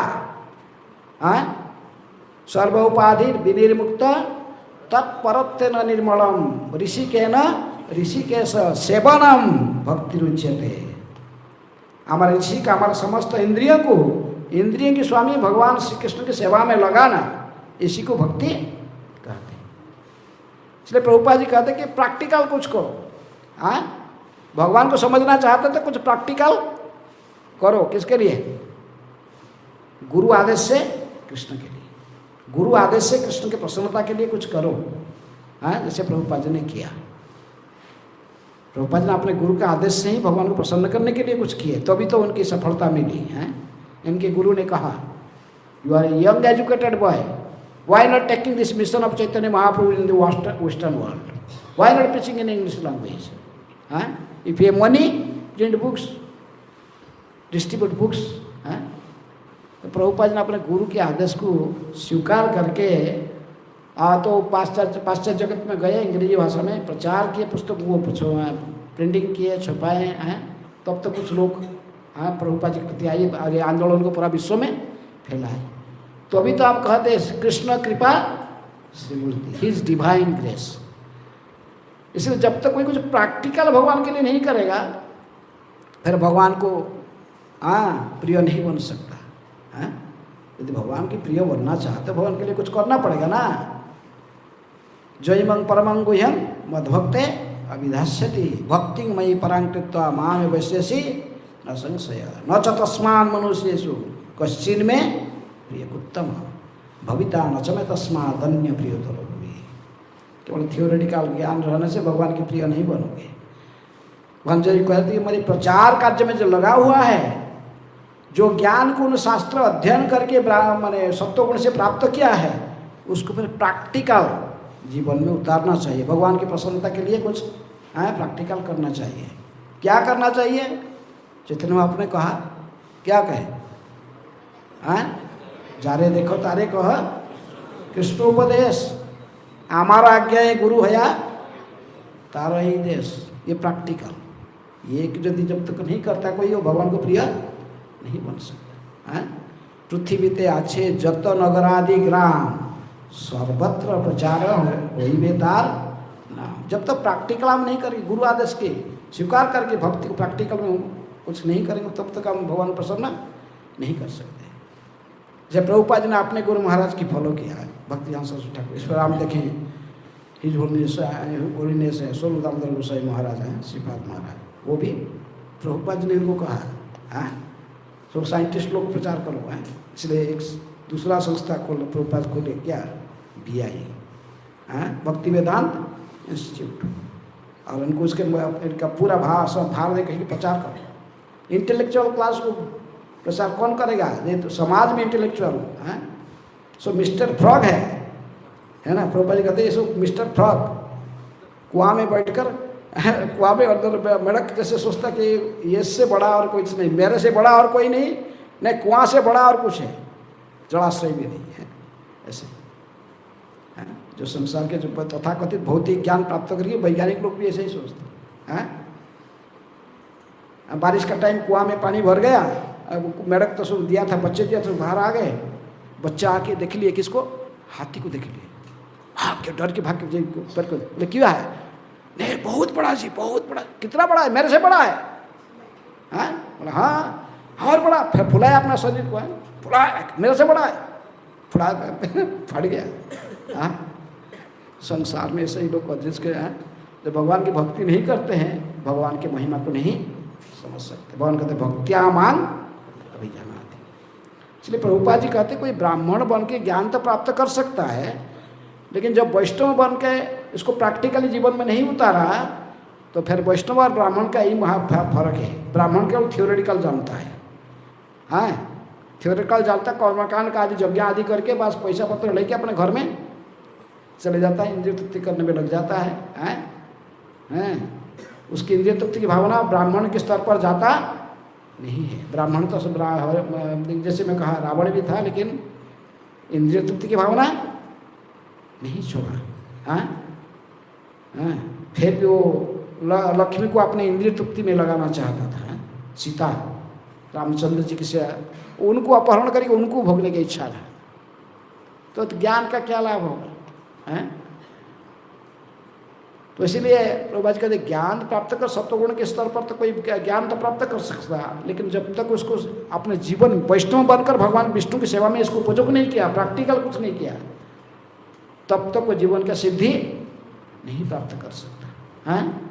सर्व उपाधि विनिर्मुक्त तत्परत्वेन निर्मलम ऋषिकेश सेवनम भक्ति रुच्यते। हमारे ऋषि का, हमारे समस्त इंद्रियों को, इंद्रियों की स्वामी भगवान श्री कृष्ण की सेवा में लगाना, इसी को भक्ति कहते हैं। इसलिए प्रभुपाद जी कहते हैं कि प्रैक्टिकल कुछ करो। भगवान को समझना चाहते तो कुछ प्रैक्टिकल करो। किसके लिए? गुरु आदेश से कृष्ण के लिए, गुरु आदेश से कृष्ण की प्रसन्नता के लिए कुछ करो। जैसे प्रभुपाद जी ने किया। प्रभुपाद जी ने अपने गुरु के आदेश से ही भगवान को प्रसन्न करने के लिए कुछ किए, तभी तो उनकी सफलता मिली है। इनके गुरु ने कहा, you are a young educated boy, why not taking this mission of Chaitanya Mahaprabhu in the western world, why not preaching in English language, if you have money print books, distribute books. तो प्रभुपाद जी ने अपने गुरु के आदेश को स्वीकार करके तो पाश्चात्य जगत में गए, अंग्रेजी भाषा में प्रचार किए, पुस्तक वो प्रिंटिंग किए, छपाए हैं। तब तो कुछ लोग प्रभुपाद जी के प्रति आए, आंदोलन को पूरा विश्व में फैलाए। तो अभी तो हम कहते हैं कृष्ण कृपा सिमूर्ति, हिज डिवाइन ग्रेस। इसलिए जब तक कोई कुछ प्रैक्टिकल भगवान के लिए नहीं करेगा, फिर भगवान को प्रिय नहीं बन सकता। यदि भगवान की प्रिय बनना चाहते तो भगवान के लिए कुछ करना पड़ेगा ना। जयमंग परमं गुह्यं मद्भक्ते अभिधास्यति भक्ति मयि परां कृत्वा मां वैश्यसि न संशय न च तस्मान् मनुष्येषु कश्चिन् मे प्रियकुत्तम भविता न च मे तस्मात् अन्य प्रियतरो भुवि। केवल थियोरेटिकल ज्ञान रहने से भगवान के प्रिय नहीं बनोगे। भगवान जी कहते हैं मेरे प्रचार कार्य में जो लगा हुआ है, जो ज्ञान को उन शास्त्र अध्ययन करके मैंने सत्वगुण से प्राप्त किया है, उसको फिर प्रैक्टिकल जीवन में उतारना चाहिए। भगवान की प्रसन्नता के लिए कुछ प्रैक्टिकल करना चाहिए। क्या करना चाहिए? चैतन्य महाप्रभु ने कहा, क्या कहे? जारे देखो तारे कह कृष्णोपदेश, हमारा आज्ञा है गुरु हया तारा ही देश। ये प्रैक्टिकल, ये यदि जब तक नहीं करता कोई, वो भगवान को प्रिय नहीं बन सकता। पृथ्वीते आछे जत नगरादि ग्राम सर्वत्र प्रचार होइबे तार नाम। जब तक प्रैक्टिकल हम नहीं करेंगे, गुरु आदेश के स्वीकार करके भक्ति को प्रैक्टिकल में कुछ नहीं करेंगे, तब तक हम भगवान प्रसन्न नहीं कर सकते। जब प्रभुपाद जी ने अपने गुरु महाराज की फॉलो किया है, भक्तिवेदांत सरस्वती ठाकुर, इस पर हम देखें हिज होलीनेस है स्वरूप दामोदर गोसाई महाराज हैं, श्रीपाद महाराज, वो भी प्रभुपाद जी ने उनको कहा तो साइंटिस्ट लोग प्रचार करो है। इसलिए एक दूसरा संस्था खोल प्रभुपाद खोले, क्या BI भक्ति वेदांत इंस्टीट्यूट, और उनको उसके इनका पूरा भार दे कहीं प्रचार करो। इंटेलेक्चुअल क्लास को प्रचार कौन करेगा? ये तो समाज में इंटेलेक्चुअल है। सो मिस्टर फ्रॉग है ना, प्रभुपाद जी कहते हैं सो मिस्टर फ्रॉग कुआं में बैठकर कुआं में अंदर मेढक जैसे सोचता कि ये से बड़ा और कुछ नहीं, मेरे से बड़ा और कोई नहीं, नहीं कुआं से बड़ा और कुछ है, जलाशय भी नहीं है। ऐसे जो संसार के जो तथाकथित भौतिक ज्ञान प्राप्त करके वैज्ञानिक लोग भी ऐसे ही सोचते हैं। बारिश का टाइम कुआं में पानी भर गया, मेढक तो सुन दिया था, बच्चे दिया तो बाहर आ गए, बच्चा आके देख लिए किसको? हाथी को देख लिए, हाँ क्या डर के भाग के ऊपर को बोले क्यों है? नहीं बहुत बड़ा जी, बहुत बड़ा। कितना बड़ा है? मेरे से बड़ा है। बोला हाँ, और बड़ा फुलाया अपना शरीर को, फुलाया, मेरे से बड़ा है, फुला फट गया। हाँ, संसार में ऐसे ही लोग जिसके हैं जो भगवान की भक्ति नहीं करते हैं, भगवान की महिमा को नहीं समझ सकते। भगवान कहते भक्त्यामान अभिजानाति। इसलिए प्रभुपाद जी कहते कोई ब्राह्मण बन के ज्ञान तो प्राप्त कर सकता है, लेकिन जब वैष्णव बन के इसको प्रैक्टिकली जीवन में नहीं उतारा तो फिर वैष्णव और ब्राह्मण का यही फर्क है। ब्राह्मण केवल थ्योरेटिकल जानता है, हाँ, थ्योरेटिकल जानता, कर्मकांड का आदि यज्ञ आदि करके बस पैसा पत्र लेके अपने घर में चले जाता है, इंद्रिय तृप्ति करने में लग जाता है, हैं? उसकी इंद्रिय तृप्ति की भावना ब्राह्मण के स्तर पर जाता नहीं है। ब्राह्मण तो जैसे मैं कहा रावण भी था, लेकिन इंद्रिय तृप्ति की भावना नहीं छोड़ा। हाँ, फिर भी वो लक्ष्मी को अपने इंद्रिय तृप्ति में लगाना चाहता था। सीता रामचंद्र जी की से उनको अपहरण करके उनको भोगने की इच्छा था, तो ज्ञान का क्या लाभ होगा, हैं? तो इसीलिए प्रभुपाद कहते ज्ञान प्राप्त कर, सत्वगुण के स्तर पर तो कोई ज्ञान तो प्राप्त कर सकता है, लेकिन जब तक उसको अपने जीवन वैष्णव बनकर भगवान विष्णु की सेवा में इसको उपयोग नहीं किया, प्रैक्टिकल कुछ नहीं किया, तब तक वो जीवन का सिद्धि नहीं प्राप्त कर सकता है।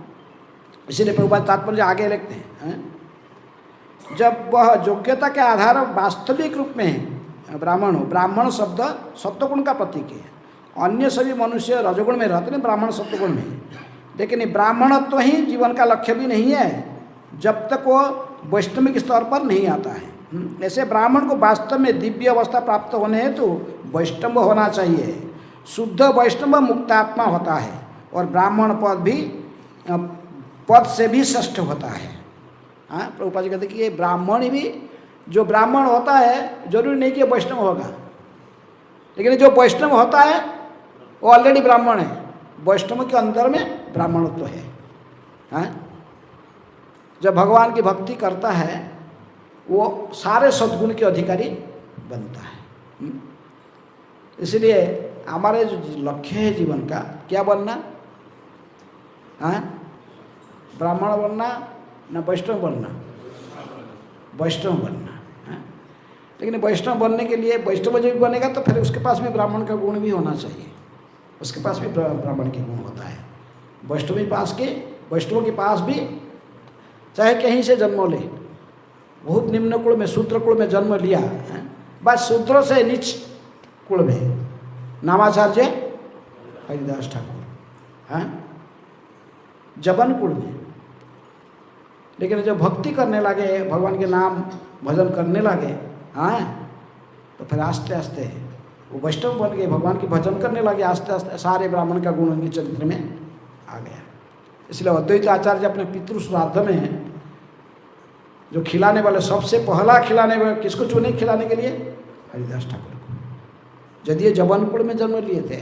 इसीलिए प्रभुपाद तात्पर्य आगे लिखते हैं, जब वह योग्यता के आधार वास्तविक रूप में ब्राह्मण हो, ब्राह्मण शब्द सत्वगुण का प्रतीक है, अन्य सभी मनुष्य रजोगुण में रहते हैं, ब्राह्मण सत्वगुण में, लेकिन ये ब्राह्मणत्व ही जीवन का लक्ष्य भी नहीं है जब तक वो वैष्णविक स्तर पर नहीं आता है। ऐसे ब्राह्मण को वास्तव में दिव्य अवस्था प्राप्त होने हेतु वैष्णव होना चाहिए। शुद्ध वैष्णव मुक्तात्मा होता है और ब्राह्मण पद से भी श्रेष्ठ होता है। हाँ, प्रभुपाद जी कहते कि ये ब्राह्मण भी, जो ब्राह्मण होता है जरूरी नहीं कि वैष्णव होगा, लेकिन जो वैष्णव होता है वो ऑलरेडी ब्राह्मण है, वैष्णव के अंदर में ब्राह्मणत्व है। हाँ, जब भगवान की भक्ति करता है वो सारे सद्गुण के अधिकारी बनता है। इसलिए हमारे जो लक्ष्य है जीवन का, क्या बनना, हाँ, ब्राह्मण बनना ना वैष्णव बनना, वैष्णव बनना। हाँ? लेकिन वैष्णव बनने के लिए, वैष्णव जब बनेगा तो फिर उसके पास में ब्राह्मण का गुण भी होना चाहिए, उसके पास भी ब्राह्मण के गुण होता है। वैष्णव के पास भी चाहे कहीं से जन्म ले, बहुत निम्न कुल में, शूद्र कुल में जन्म लिया, बस शूद्र से नीच कुल में, नामाचार्य हरिदास ठाकुर, हाँ, जबन कुल में, लेकिन जब भक्ति करने लगे, भगवान के नाम भजन करने लगे, हाँ, तो फिर आस्ते आस्ते वो वैष्णव बन गए, भगवान की भजन करने लगे, आस्ते आस्ते सारे ब्राह्मण का गुण उनके चरित्र में आ गया। इसलिए अद्वैत आचार्य अपने पितृ श्राद्ध में जो खिलाने वाले, सबसे पहला खिलाने वाले किसको चुने खिलाने के लिए? हरिदास ठाकुर को। यदि ये जबनपुर में जन्म लिए थे,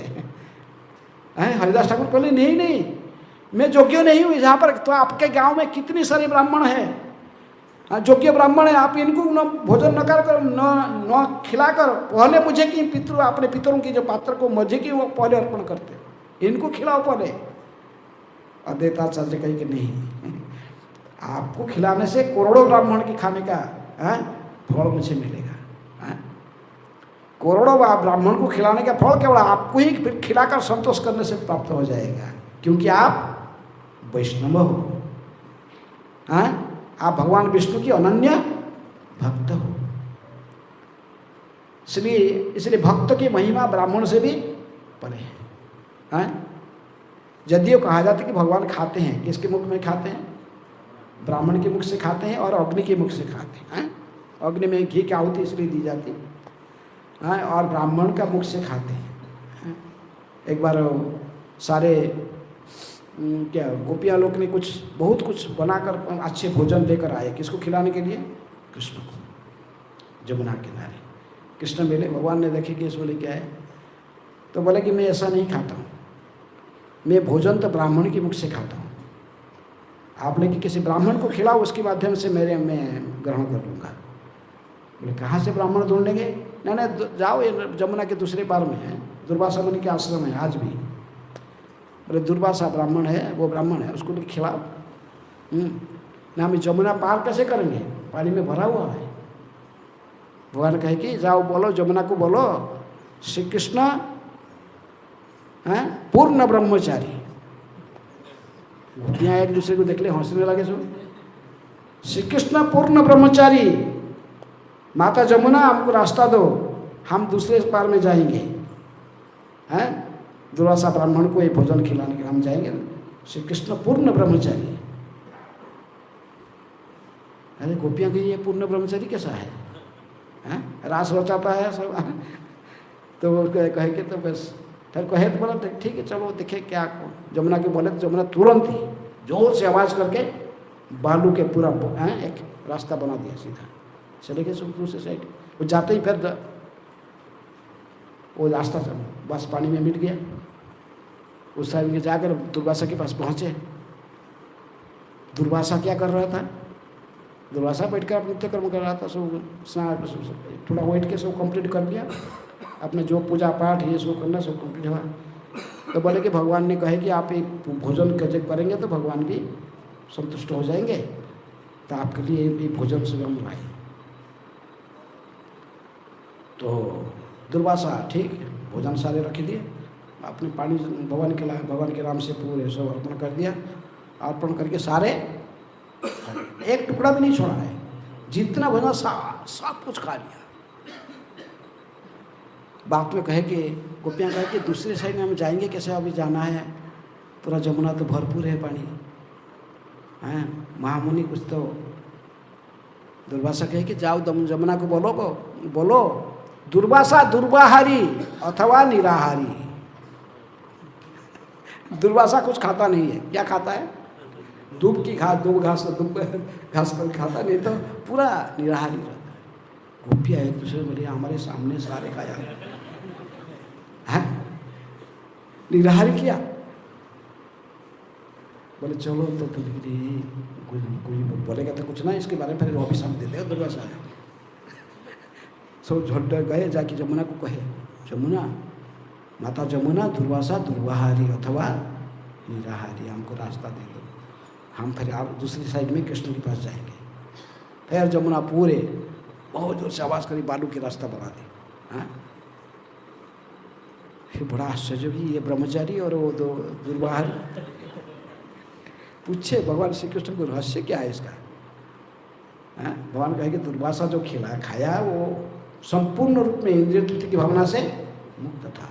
हरिदास ठाकुर बोले नहीं, मैं योग्य नहीं हूँ यहाँ पर, तो आपके गांव में कितनी सारे ब्राह्मण हैं, योग्य ब्राह्मण है, आप इनको न भोजन न कर न खिलाकर पहले मुझे कि पितृ, अपने पितरों की जो पात्र को मुझे कि वो पहले अर्पण करते, इनको खिलाओ पहले। अद्वैताचार्य कही कि नहीं, आपको खिलाने से करोड़ों ब्राह्मण की खाने का फल मुझे मिलेगा। करोड़ों ब्राह्मण को खिलाने का फल केवल आपको ही फिर खिलाकर संतोष करने से प्राप्त हो जाएगा, क्योंकि आप वैष्णव हो, आप भगवान विष्णु की अनन्य भक्त हो। इसलिए भक्त की महिमा ब्राह्मण से भी परे है। यदि कहा जाता है कि भगवान खाते हैं, किसके मुख में खाते हैं? ब्राह्मण के मुख से खाते हैं और अग्नि के मुख से खाते हैं। अग्नि में घी की आहुति इसलिए दी जाती है, और ब्राह्मण का मुख से खाते हैं। एक बार सारे क्या गोपियाँ लोग ने बहुत कुछ बनाकर अच्छे भोजन लेकर आए, किसको खिलाने के लिए? कृष्ण को। जमुना किनारे कृष्ण मिले, भगवान ने देखे कि इसको लेके आए, तो बोले कि मैं ऐसा नहीं खाता हूँ, मैं भोजन तो ब्राह्मण के मुख से खाता हूँ, आपने कि किसी ब्राह्मण को खिलाओ, उसके माध्यम से मैं ग्रहण कर लूँगा। बोले कहाँ से ब्राह्मण ढूंढेंगे? नहीं, जाओ, ये जमुना के दूसरे पार में है, दुर्वासा मुनि के आश्रम है आज भी। बोले दुर्वासा ब्राह्मण है, वो ब्राह्मण है, उसको खिलाओ। ना हम जमुना पार कैसे करेंगे, पानी में भरा हुआ है। भगवान कहे कि जाओ बोलो जमुना को बोलो श्री कृष्ण हैं पूर्ण ब्रह्मचारी। यहाँ एक दूसरे को देख ले हंसने लगे सो। श्री कृष्ण पूर्ण ब्रह्मचारी, माता जमुना हमको रास्ता दो, हम दूसरे पार में जाएंगे। हैं दुर्वासा ब्राह्मण को ये भोजन खिलाने के हम जाएंगे ना। श्री कृष्ण पूर्ण ब्रह्मचारी। अरे गोपियाँ की ये पूर्ण ब्रह्मचारी कैसा है? हैं रास रचाता है सब। तो वो कहे कि तो बस फिर कहे तो बोला ठीक है चलो देखे क्या जमुना के बोले। तो जमुना तुरंत ही जोर से आवाज़ करके बालू के पूरा एक रास्ता बना दिया, सीधा चले गए सब दूसरे साइड। वो जाते ही फिर वो रास्ता बस पानी में मिट गया। उस साइड में जाकर दुर्वासा के पास पहुँचे। दुर्वासा क्या कर रहा था? दुर्वासा बैठकर अपने नित्य कर्म कर रहा था। सब स्नान थोड़ा वेट के सब कंप्लीट कर लिया, अपने जो पूजा पाठ ये सब करना सब कंप्लीट हुआ। तो बोले कि भगवान ने कहे कि आप एक भोजन करेंगे तो भगवान भी संतुष्ट हो जाएंगे, तो आपके लिए भी भोजन से हम लाए। तो दुर्वासा ठीक भोजन सारे रख दिए, अपने पानी भगवान के नाम से पूरे सब अर्पण कर दिया। अर्पण करके सारे एक टुकड़ा भी नहीं छोड़ा है, जितना भोजन सब कुछ खा लिया। बात में कहे कि गोपियाँ कहे कि दूसरी साइड में हम जाएंगे कैसे? अभी जाना है, पूरा जमुना तो भरपूर है पानी हैं। महामुनि कुछ तो दुर्वासा कहे कि जाओ जमुना को बोलो दुर्वासा दुर्वाहारी अथवा निराहारी। दुर्वासा कुछ खाता नहीं है। क्या खाता है? दूब की घास, दूब घास कभी खाता नहीं, तो पूरा निराहारी रहता है। गोपियाँ एक दूसरे बोले हमारे सामने सारे खाया है, निराहारी किया। बोले चलो तो कोई बोलेगा तो कुछ ना, इसके बारे में फिर ऑफिस हम देते हैं। दुर्वासा है सब झट गए, जाके जमुना को कहे जमुना माता जमुना दुर्वासा दुर्वाहारी अथवा निराहारी, हमको रास्ता दे दो, हम फिर आप दूसरी साइड में कृष्ण के पास जाएंगे। फिर जमुना पूरे बहुत जोर से आवाज़ करी, बालू के रास्ता बना दी। हाँ फिर बड़ा आश्चर्य भी, ये ब्रह्मचारी और वो दो दुर्वाहारी। पूछे भगवान श्री कृष्ण को रहस्य क्या है इसका? हाँ भगवान कहे कि दुर्वासा जो खाया वो संपूर्ण रूप में इंद्रिय तृप्ति की भावना से मुक्त था।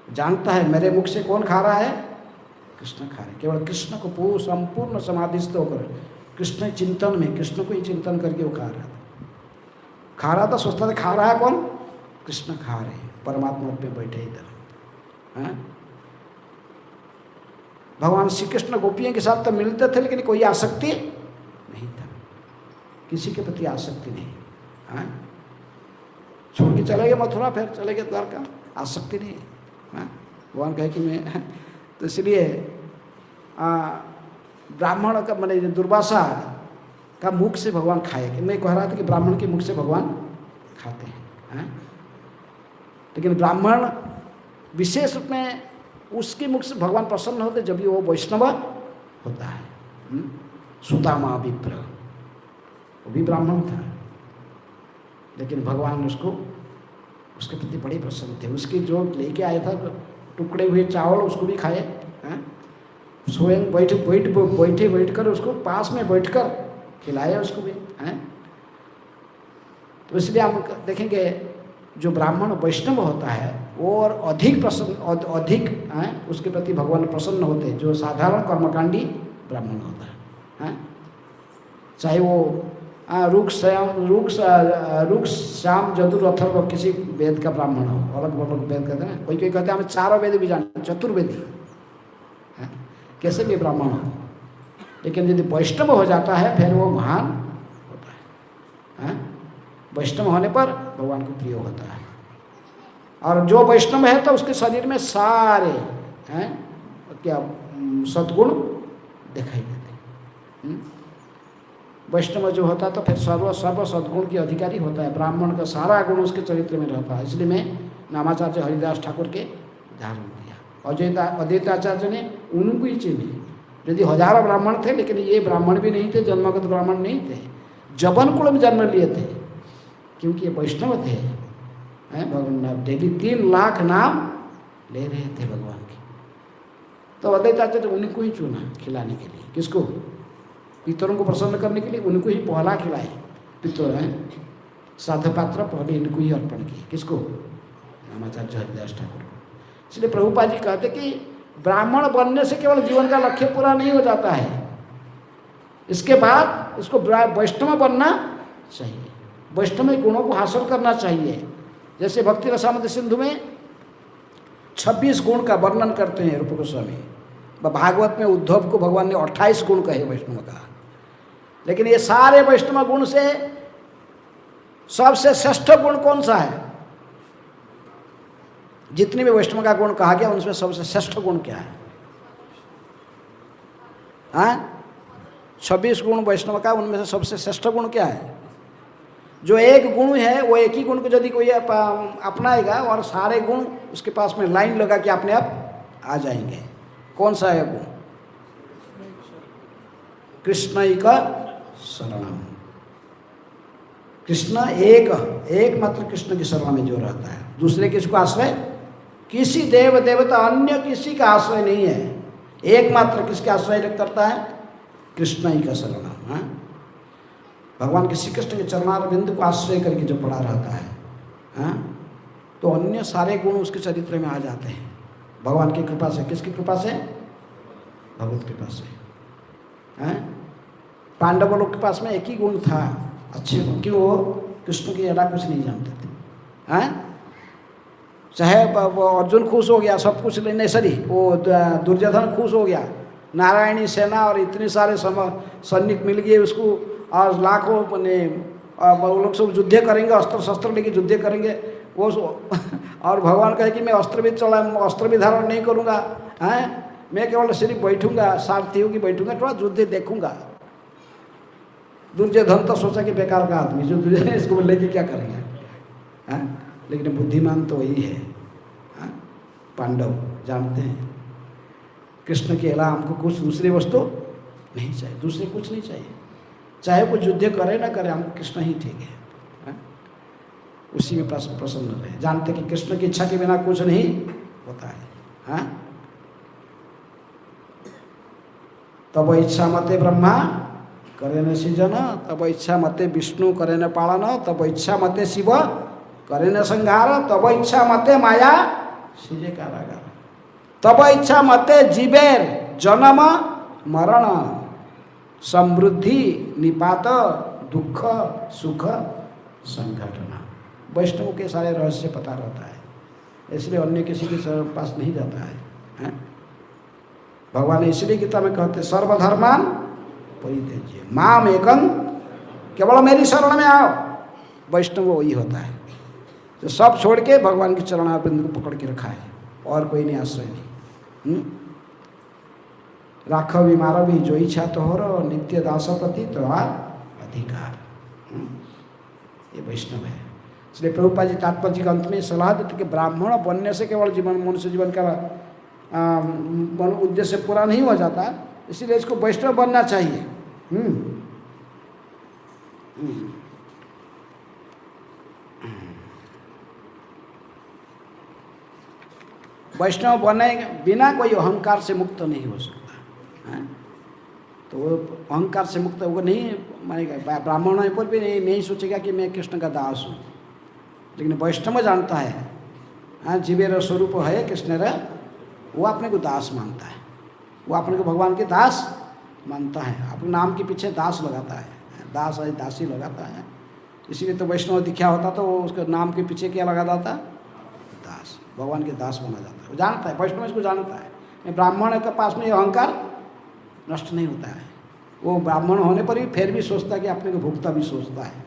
जानता है मेरे मुख से कौन खा रहा है? कृष्ण खा रहे। केवल कृष्ण को संपूर्ण समाधिस्थ होकर कृष्ण चिंतन में, कृष्ण को ही चिंतन करके वो खा रहा था। सोचता था खा रहा है कौन? कृष्ण खा रहे, परमात्मा पे बैठे इधर। हाँ भगवान श्री कृष्ण गोपियों के साथ तो मिलते थे, लेकिन कोई आसक्ति नहीं था, किसी के प्रति आसक्ति नहीं। हाँ छोड़ के चले गए मथुरा, फिर चले गए द्वारका, आसक्ति नहीं। हाँ भगवान कहे कि मैं तो इसलिए ब्राह्मण का मैंने दुर्वासा का मुख से भगवान खाए। मैं कह रहा था कि ब्राह्मण के मुख से भगवान खाते हैं। हाँ? लेकिन ब्राह्मण विशेष रूप में उसके मुख से भगवान प्रसन्न होते जब भी वो वैष्णव होता है। सुदामा विप्र वो भी ब्राह्मण था, लेकिन भगवान उसके प्रति बड़े प्रसन्न थे। उसके जो लेके आया था टुकड़े हुए चावल उसको भी खाए। स्वयं बैठ कर उसको पास में बैठकर खिलाया उसको भी। तो इसलिए हम देखेंगे जो ब्राह्मण वैष्णव होता है वो और अधिक उसके प्रति भगवान प्रसन्न होते हैं जो साधारण कर्मकांडी ब्राह्मण होता है। चाहे वो रुक श्याम जदुर अथर्व किसी वेद का ब्राह्मण हो, अलग अलग वेद कहते हैं। कोई कहते हैं हमें चारों वेद भी जानते, चतुर्वेदी कैसे भी ब्राह्मण हो, लेकिन यदि वैष्णव हो जाता है फिर वो महान होता है। वैष्णव होने पर भगवान को प्रिय होता है। और जो वैष्णव है तो उसके शरीर में सारे क्या सद्गुण दिखाई देते। वैष्णव जो होता है तो फिर सर्व सद्गुण के अधिकारी होता है। ब्राह्मण का सारा गुण उसके चरित्र में रहता है। इसलिए मैं नामाचार्य हरिदास ठाकुर के उदाहरण दिया। अद्वैताचार्य ने उनको ही चिन्हे। यदि हजारों ब्राह्मण थे लेकिन ये ब्राह्मण भी नहीं थे, जन्मगत ब्राह्मण नहीं थे, जबन कुल में जन्म लिए थे, क्योंकि ये वैष्णव थे। भगवान डेली 3 लाख नाम ले रहे थे भगवान के। तो अद्वैत आचार्य उन्हीं को ही चुना खिलाने के लिए। किसको? पितरों को प्रसन्न करने के लिए उनको ही पहला खिलाए। पितर हैं साधु पात्र, पहले इनको ही अर्पण किए। किसको? रामाचार्य हरिदास ठाकुर को। इसलिए प्रभुपाद जी कहते कि ब्राह्मण बनने से केवल जीवन का लक्ष्य पूरा नहीं हो जाता है, इसके बाद उसको वैष्णव बनना चाहिए, वैष्णव गुणों को हासिल करना चाहिए। जैसे भक्ति रसामृत सिंधु में 26 गुण का वर्णन करते हैं रूप गोस्वामी। भागवत में उद्धव को भगवान ने 28 गुण कहे वैष्णव का। लेकिन ये सारे वैष्णव गुण से सबसे श्रेष्ठ गुण कौन सा है? जितने भी वैष्णव का गुण कहा गया उनमें सबसे श्रेष्ठ गुण क्या है? हाँ, 26 गुण वैष्णव का, उनमें से सबसे श्रेष्ठ गुण क्या है? जो एक गुण है वो एक ही गुण को यदि कोई अपनाएगा और सारे गुण उसके पास में लाइन लगा के अपने आप आ जाएंगे। कौन सा है गुण? कृष्णैक शरणम। कृष्ण एक मात्र कृष्ण की शरण में जो रहता है, दूसरे किसको आश्रय? किसी देव देवता अन्य किसी का आश्रय नहीं है। एकमात्र किसके आश्रय करता है? कृष्ण ही का शरणम। हाँ, भगवान के श्री कृष्ण के चरणारविंद को आश्रय करके जो पड़ा रहता है, हाँ, तो अन्य सारे गुण उसके चरित्र में आ जाते हैं भगवान की कृपा से। किसकी कृपा से? भगवत कृपा से। हाँ, पांडव लोग के पास में एक ही गुण था, अच्छे गुण, कि वो कृष्ण की अदा कुछ नहीं जानते थे। हाँ, चाहे अर्जुन खुश हो गया सब कुछ लेने, सरी वो दुर्योधन खुश हो गया, नारायणी सेना और इतने सारे सैनिक मिल गए उसको, और लाखों वो लोग सब युद्ध करेंगे, अस्त्र शस्त्र लेके युद्ध करेंगे वो और भगवान कहे कि मैं अस्त्र भी धारण नहीं करूँगा, हैं, मैं केवल सिर्फ बैठूंगा, सारथियों की बैठूंगा, थोड़ा युद्ध देखूंगा। दुर्योधन तो सोचा कि बेकार का आदमी, जो दुर्योधन इसको लेके क्या करेंगे। हाँ, लेकिन बुद्धिमान तो वही है। हाँ, पांडव जानते हैं कृष्ण के अलावा हमको कुछ दूसरी वस्तु नहीं चाहिए, दूसरे कुछ नहीं चाहिए, चाहे कुछ युद्ध करे ना करे, हमको कृष्ण ही ठीक है। हाँ? उसी में प्रसन्न रहे, जानते कि कृष्ण की इच्छा के बिना कुछ नहीं होता है। हाँ? तब इच्छा मते ब्रह्मा करे न सृजन, तब इच्छा मते विष्णु करे न पालन, तब इच्छा मते शिव करे न संहार, तब इच्छा मते माया सीजे कारागार, तब इच्छा मते जीवेर जन्म मरण समृद्धि निपात दुख सुख संघटना। वैष्णव के सारे रहस्य पता रहता है, इसलिए अन्य किसी के पास नहीं जाता है। भगवान इसलिए गीता में कहते सर्वधर्मान परित्यज्य माम एकं, केवल मेरी शरण में आओ। वैष्णव वही होता है जो सब छोड़ के भगवान के चरणारविंद को पकड़ के रखा है, और कोई नहीं, आश्रय नहीं। राखव बीमार भी जो इच्छा तोहर नित्य दास प्रति तोहार अधिकार। ये वैष्णव है। इसलिए प्रभुपाद जी तात्पर्य जी के अंत में सलाह देते कि ब्राह्मण बनने से केवल मनुष्य जीवन का उद्देश्य पूरा नहीं हो जाता, इसीलिए इसको वैष्णव बनना चाहिए। वैष्णव बनने बिना कोई अहंकार से मुक्त नहीं हो सकता। तो वो अहंकार से मुक्त वो नहीं मानेगा। ब्राह्मण पर भी नहीं सोचेगा कि मैं कृष्ण का दास हूँ, लेकिन वैष्णव जानता है, हाँ, जीवेर स्वरूप है कृष्ण रे, वो अपने को दास मानता है, वो अपने को भगवान के दास मानता है, अपने नाम के पीछे दास लगाता है, दास है दासी लगाता है। इसीलिए तो वैष्णव दीक्षा होता तो उसके नाम के पीछे क्या लगा जाता? दास, भगवान के दास बना जाता है। वो जानता है, वैष्णव इसको जानता है। ब्राह्मण के पास में ये अहंकार नष्ट नहीं होता है। वो ब्राह्मण होने पर भी फिर भी सोचता है कि अपने को भुगता भी सोचता है,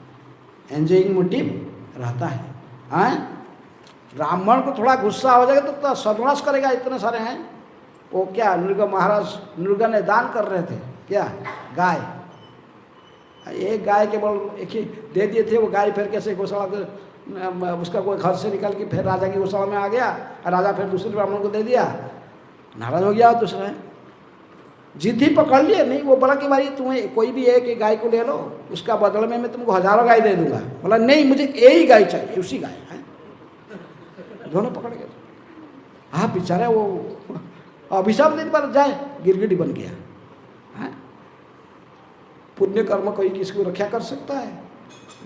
एंजॉइंग मोटिव रहता है। हाँ, ब्राह्मण को थोड़ा गुस्सा हो जाएगा तो सर्वनाश करेगा। इतने सारे हैं वो, क्या नृग महाराज नृग ने दान कर रहे थे, क्या गाय, एक गाय केवल एक ही दे दिए थे। वो गाय फिर कैसे गौशाला उसका कोई घर से निकल के फिर राजा की गौशाला में आ गया, और राजा फिर दूसरे ब्राह्मण को दे दिया, नाराज हो गया दूसरा है। जिद ही पकड़ लिए नहीं। वो बोला कि भाई तुम्हें कोई भी एक गाय को ले लो, उसका बदले में मैं तुमको हजारों गाय दे दूंगा। बोला नहीं, मुझे यही गाय चाहिए, उसी गाय है। दोनों पकड़ गए। हाँ बेचारा वो अभिशाप दिन पर जाए गिरगिटी बन गया है। पुण्य कर्म कोई किसको रक्षा कर सकता है?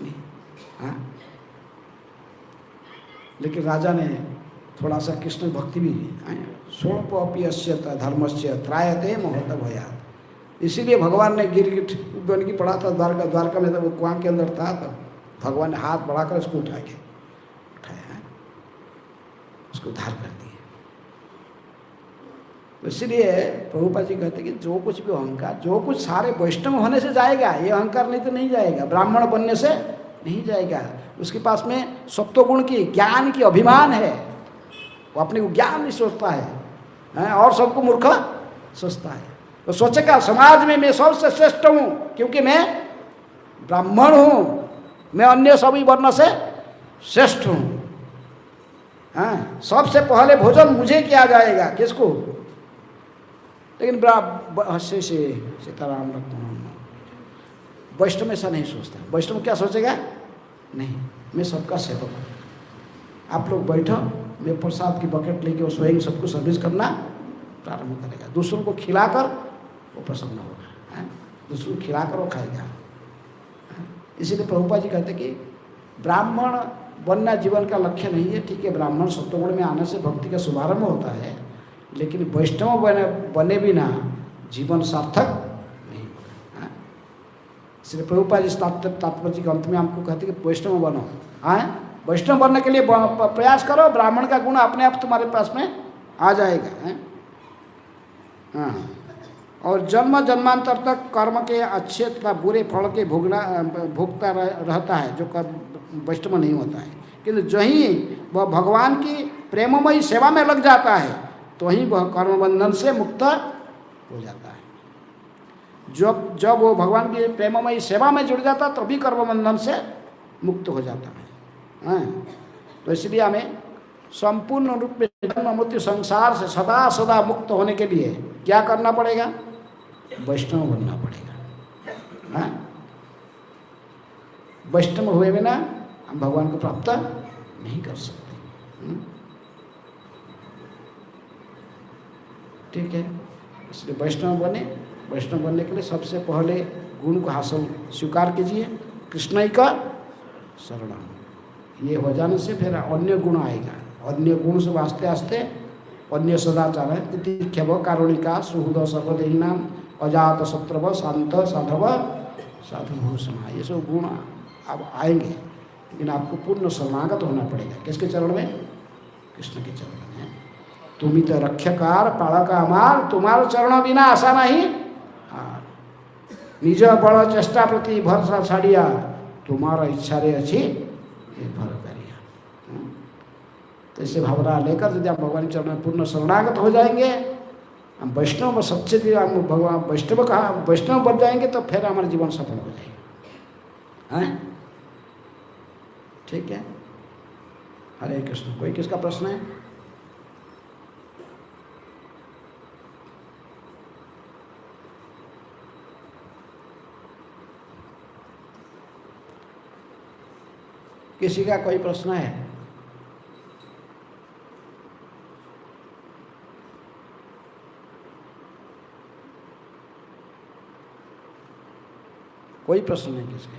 नहीं। हाँ लेकिन राजा ने थोड़ा सा कृष्ण भक्ति भी, स्वल्पपि अस्य धर्मस्य त्रायते महत भयात्। इसीलिए भगवान ने गिरगिट बन की पढ़ा था द्वारका में, तो वो कुआं के अंदर था, तो भगवान ने हाथ बढ़ाकर उसको उठाया, उसको उद्धार कर दिया। तो इसलिए प्रभुपाद जी कहते कि जो कुछ भी अहंकार, जो कुछ सारे वैष्णव होने से जाएगा, ये अहंकार नहीं तो नहीं जाएगा। ब्राह्मण बनने से नहीं जाएगा। उसके पास में सत्वगुण की, ज्ञान की अभिमान है। वो अपने को ज्ञान नहीं सोचता है और सबको मूर्ख सोचता है। तो सोचेगा समाज में मैं सबसे श्रेष्ठ हूँ क्योंकि मैं ब्राह्मण हूँ, मैं अन्य सभी वर्ण से श्रेष्ठ हूँ। हाँ, सबसे पहले भोजन मुझे किया जाएगा, किसको? लेकिन सीताराम वैष्णव ऐसा नहीं सोचता। वैष्णव क्या सोचेगा? नहीं, मैं सबका सेवक हूँ, आप लोग बैठो, मैं प्रसाद की बकेट लेके वो स्वयं सबको सर्विस करना प्रारंभ करेगा। दूसरों को खिलाकर वो प्रसन्न होगा, दूसरों को खिलाकर वो खाएगा। इसीलिए प्रभुपाद जी कहते कि ब्राह्मण बनना जीवन का लक्ष्य नहीं है। ठीक है, ब्राह्मण सत्वगुण में आने से भक्ति का शुभारंभ होता है, लेकिन वैष्णव बने बिना जीवन सार्थक नहीं होगा। इसलिए प्रभुपाद जी तात्पर्य जी के अंत में हमको कहते कि वैष्णव बनो। वैष्णव बनने के लिए प्रयास करो, ब्राह्मण का गुण अपने आप तुम्हारे पास में आ जाएगा। हाँ, और जन्म जन्मांतर तक कर्म के अच्छे तथा बुरे फल के भोगता रहता है जो वैष्णव नहीं होता है। किंतु जो ही वह भगवान की प्रेममयी सेवा में लग जाता है तो ही वह कर्म बंधन से मुक्त हो जाता है। जब वो भगवान की प्रेममयी सेवा में जुड़ जाता तभी कर्म बंधन से मुक्त हो जाता है। तो इसलिए हमें संपूर्ण रूप में जन्म मृत्यु संसार से सदा सदा मुक्त होने के लिए क्या करना पड़ेगा? वैष्णव बनना पड़ेगा। वैष्णव हुए बिना हम भगवान को प्राप्त नहीं कर सकते। ठीक है, इसलिए वैष्णव बने। वैष्णव बनने के लिए सबसे पहले गुण को हासिल स्वीकार कीजिए, कृष्ण का शरण। ये हो जाने से फिर अन्य गुण आएगा। अन्य गुण से आस्ते आस्ते अन्य सदाचार है, तिथिक्षव कारुणिका सुहृद सर्वदेही नाम अजात शत्रव शांत साधव साधु समा, ये सब गुण अब आएंगे। लेकिन आपको पूर्ण शरणागत होना पड़ेगा। किसके चरण में? कृष्ण के चरण में। तुम ही तो रक्षकार पालक अमार, तुम्हारे चरण बिना आशा नहीं। निज बड़ चेष्टा प्रति भरोसा छाड़िया, तुम्हारा इच्छा रे अच्छी निर्भर करिया। तो इसे भावना लेकर यदि आप भगवान चरण में पूर्ण शरणागत हो जाएंगे, हम वैष्णव सच्चे हम भगवान वैष्णव बन जाएंगे तो फिर हमारा जीवन सफल हो जाएगा। हैं? ठीक है, हरे कृष्ण। कोई किसका प्रश्न है? किसी का कोई प्रश्न है? कोई प्रश्न नहीं किसके?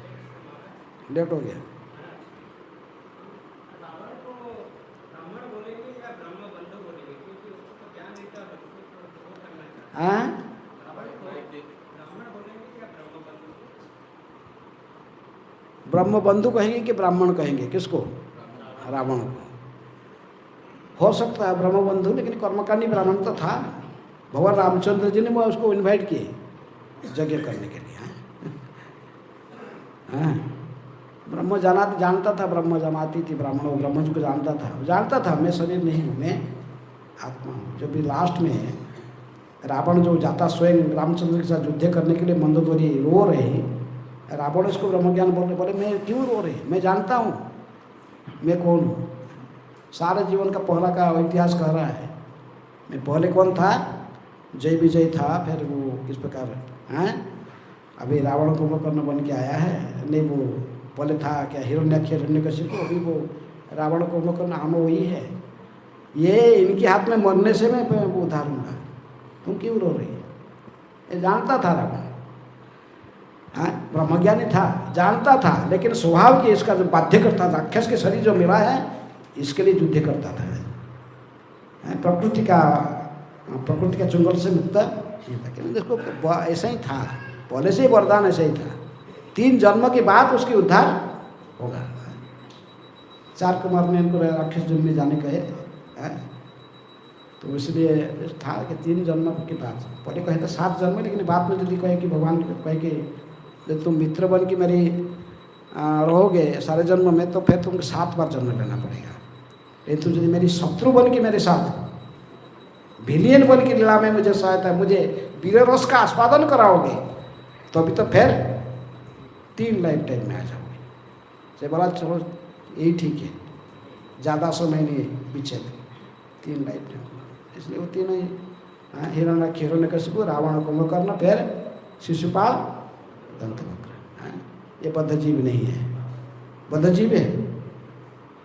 लेट हो गया। हाँ, ब्रह्म बंधु कहेंगे कि ब्राह्मण कहेंगे? किसको? रावण को। हो सकता है ब्रह्म बंधु, लेकिन कर्मकांडी ब्राह्मण तो था। भगवान रामचंद्र जी ने वो उसको इनवाइट किए यज्ञ करने के लिए। हाँ, ब्रह्म जानता था, ब्रह्म जमाती थी ब्राह्मण, वो ब्रह्म जी को जानता था मैं शरीर नहीं हूँ, मैं आत्मा हूँ। जब भी लास्ट में रावण जो जाता स्वयं रामचंद्र के साथ युद्ध करने के लिए, मंदोदरी रो रहे, रावण उसको ब्रह्म ज्ञान बोले मैं क्यों रो रहे? मैं जानता हूँ मैं कौन हूँ। सारे जीवन का पहला का इतिहास कह रहा है। मैं पहले कौन था? जय विजय था, फिर वो किस प्रकार हैं, अभी रावण कुंभकर्ण बन के आया है। नहीं, वो पहले था क्या हिरण्याक्ष हिरण्यकशिपु, अभी वो रावण कुंभकर्ण आम वही है। ये इनके हाथ में मरने से मैं वो उतारूंगा, तुम क्यों रो रही है? ये जानता था रावण, हाँ, ब्रह्मज्ञानी था, जानता था, लेकिन स्वभाव की इसका जो बाध्य करता था, राक्षस के शरीर जो मिला है इसके लिए युद्ध करता था। प्रकृति का चुंगल से मुक्त नहीं था। क्योंकि देखो ऐसा ही था, पहले से ही वरदान ऐसा ही था, 3 जन्म के बाद उसकी उद्धार होगा। 4 कुमार ने इनको राक्षस जन्म में जाने कहे, तो इसलिए था कि 3 जन्म के बाद, पहले कहे था 7 जन्म, लेकिन बाद में यदि कहे कि भगवान कहे कि जब तुम मित्र बन के मेरी रहोगे सारे जन्म में, तो फिर तुमको 7 बार जन्म लेना पड़ेगा। लेकिन तुम यदि मेरी शत्रु बन के मेरे साथ विलियन बन की लीला में मुझे सहायता, मुझे वीर रस का आस्वादन कराओगे, तो अभी तो फिर 3 लाइफ टाइम में आ जाओगे। से बोला चलो यही ठीक है, ज़्यादा समय नहीं पीछे, 3 लाइफ टाइम। इसलिए वो 3 ही, हिरण्याक्ष हिरण्यकशिपु, रावण कुंभकर्ण, फिर शिशुपाल, दंतवक्र। ये बद्धजीव नहीं है, बद्धजीव है?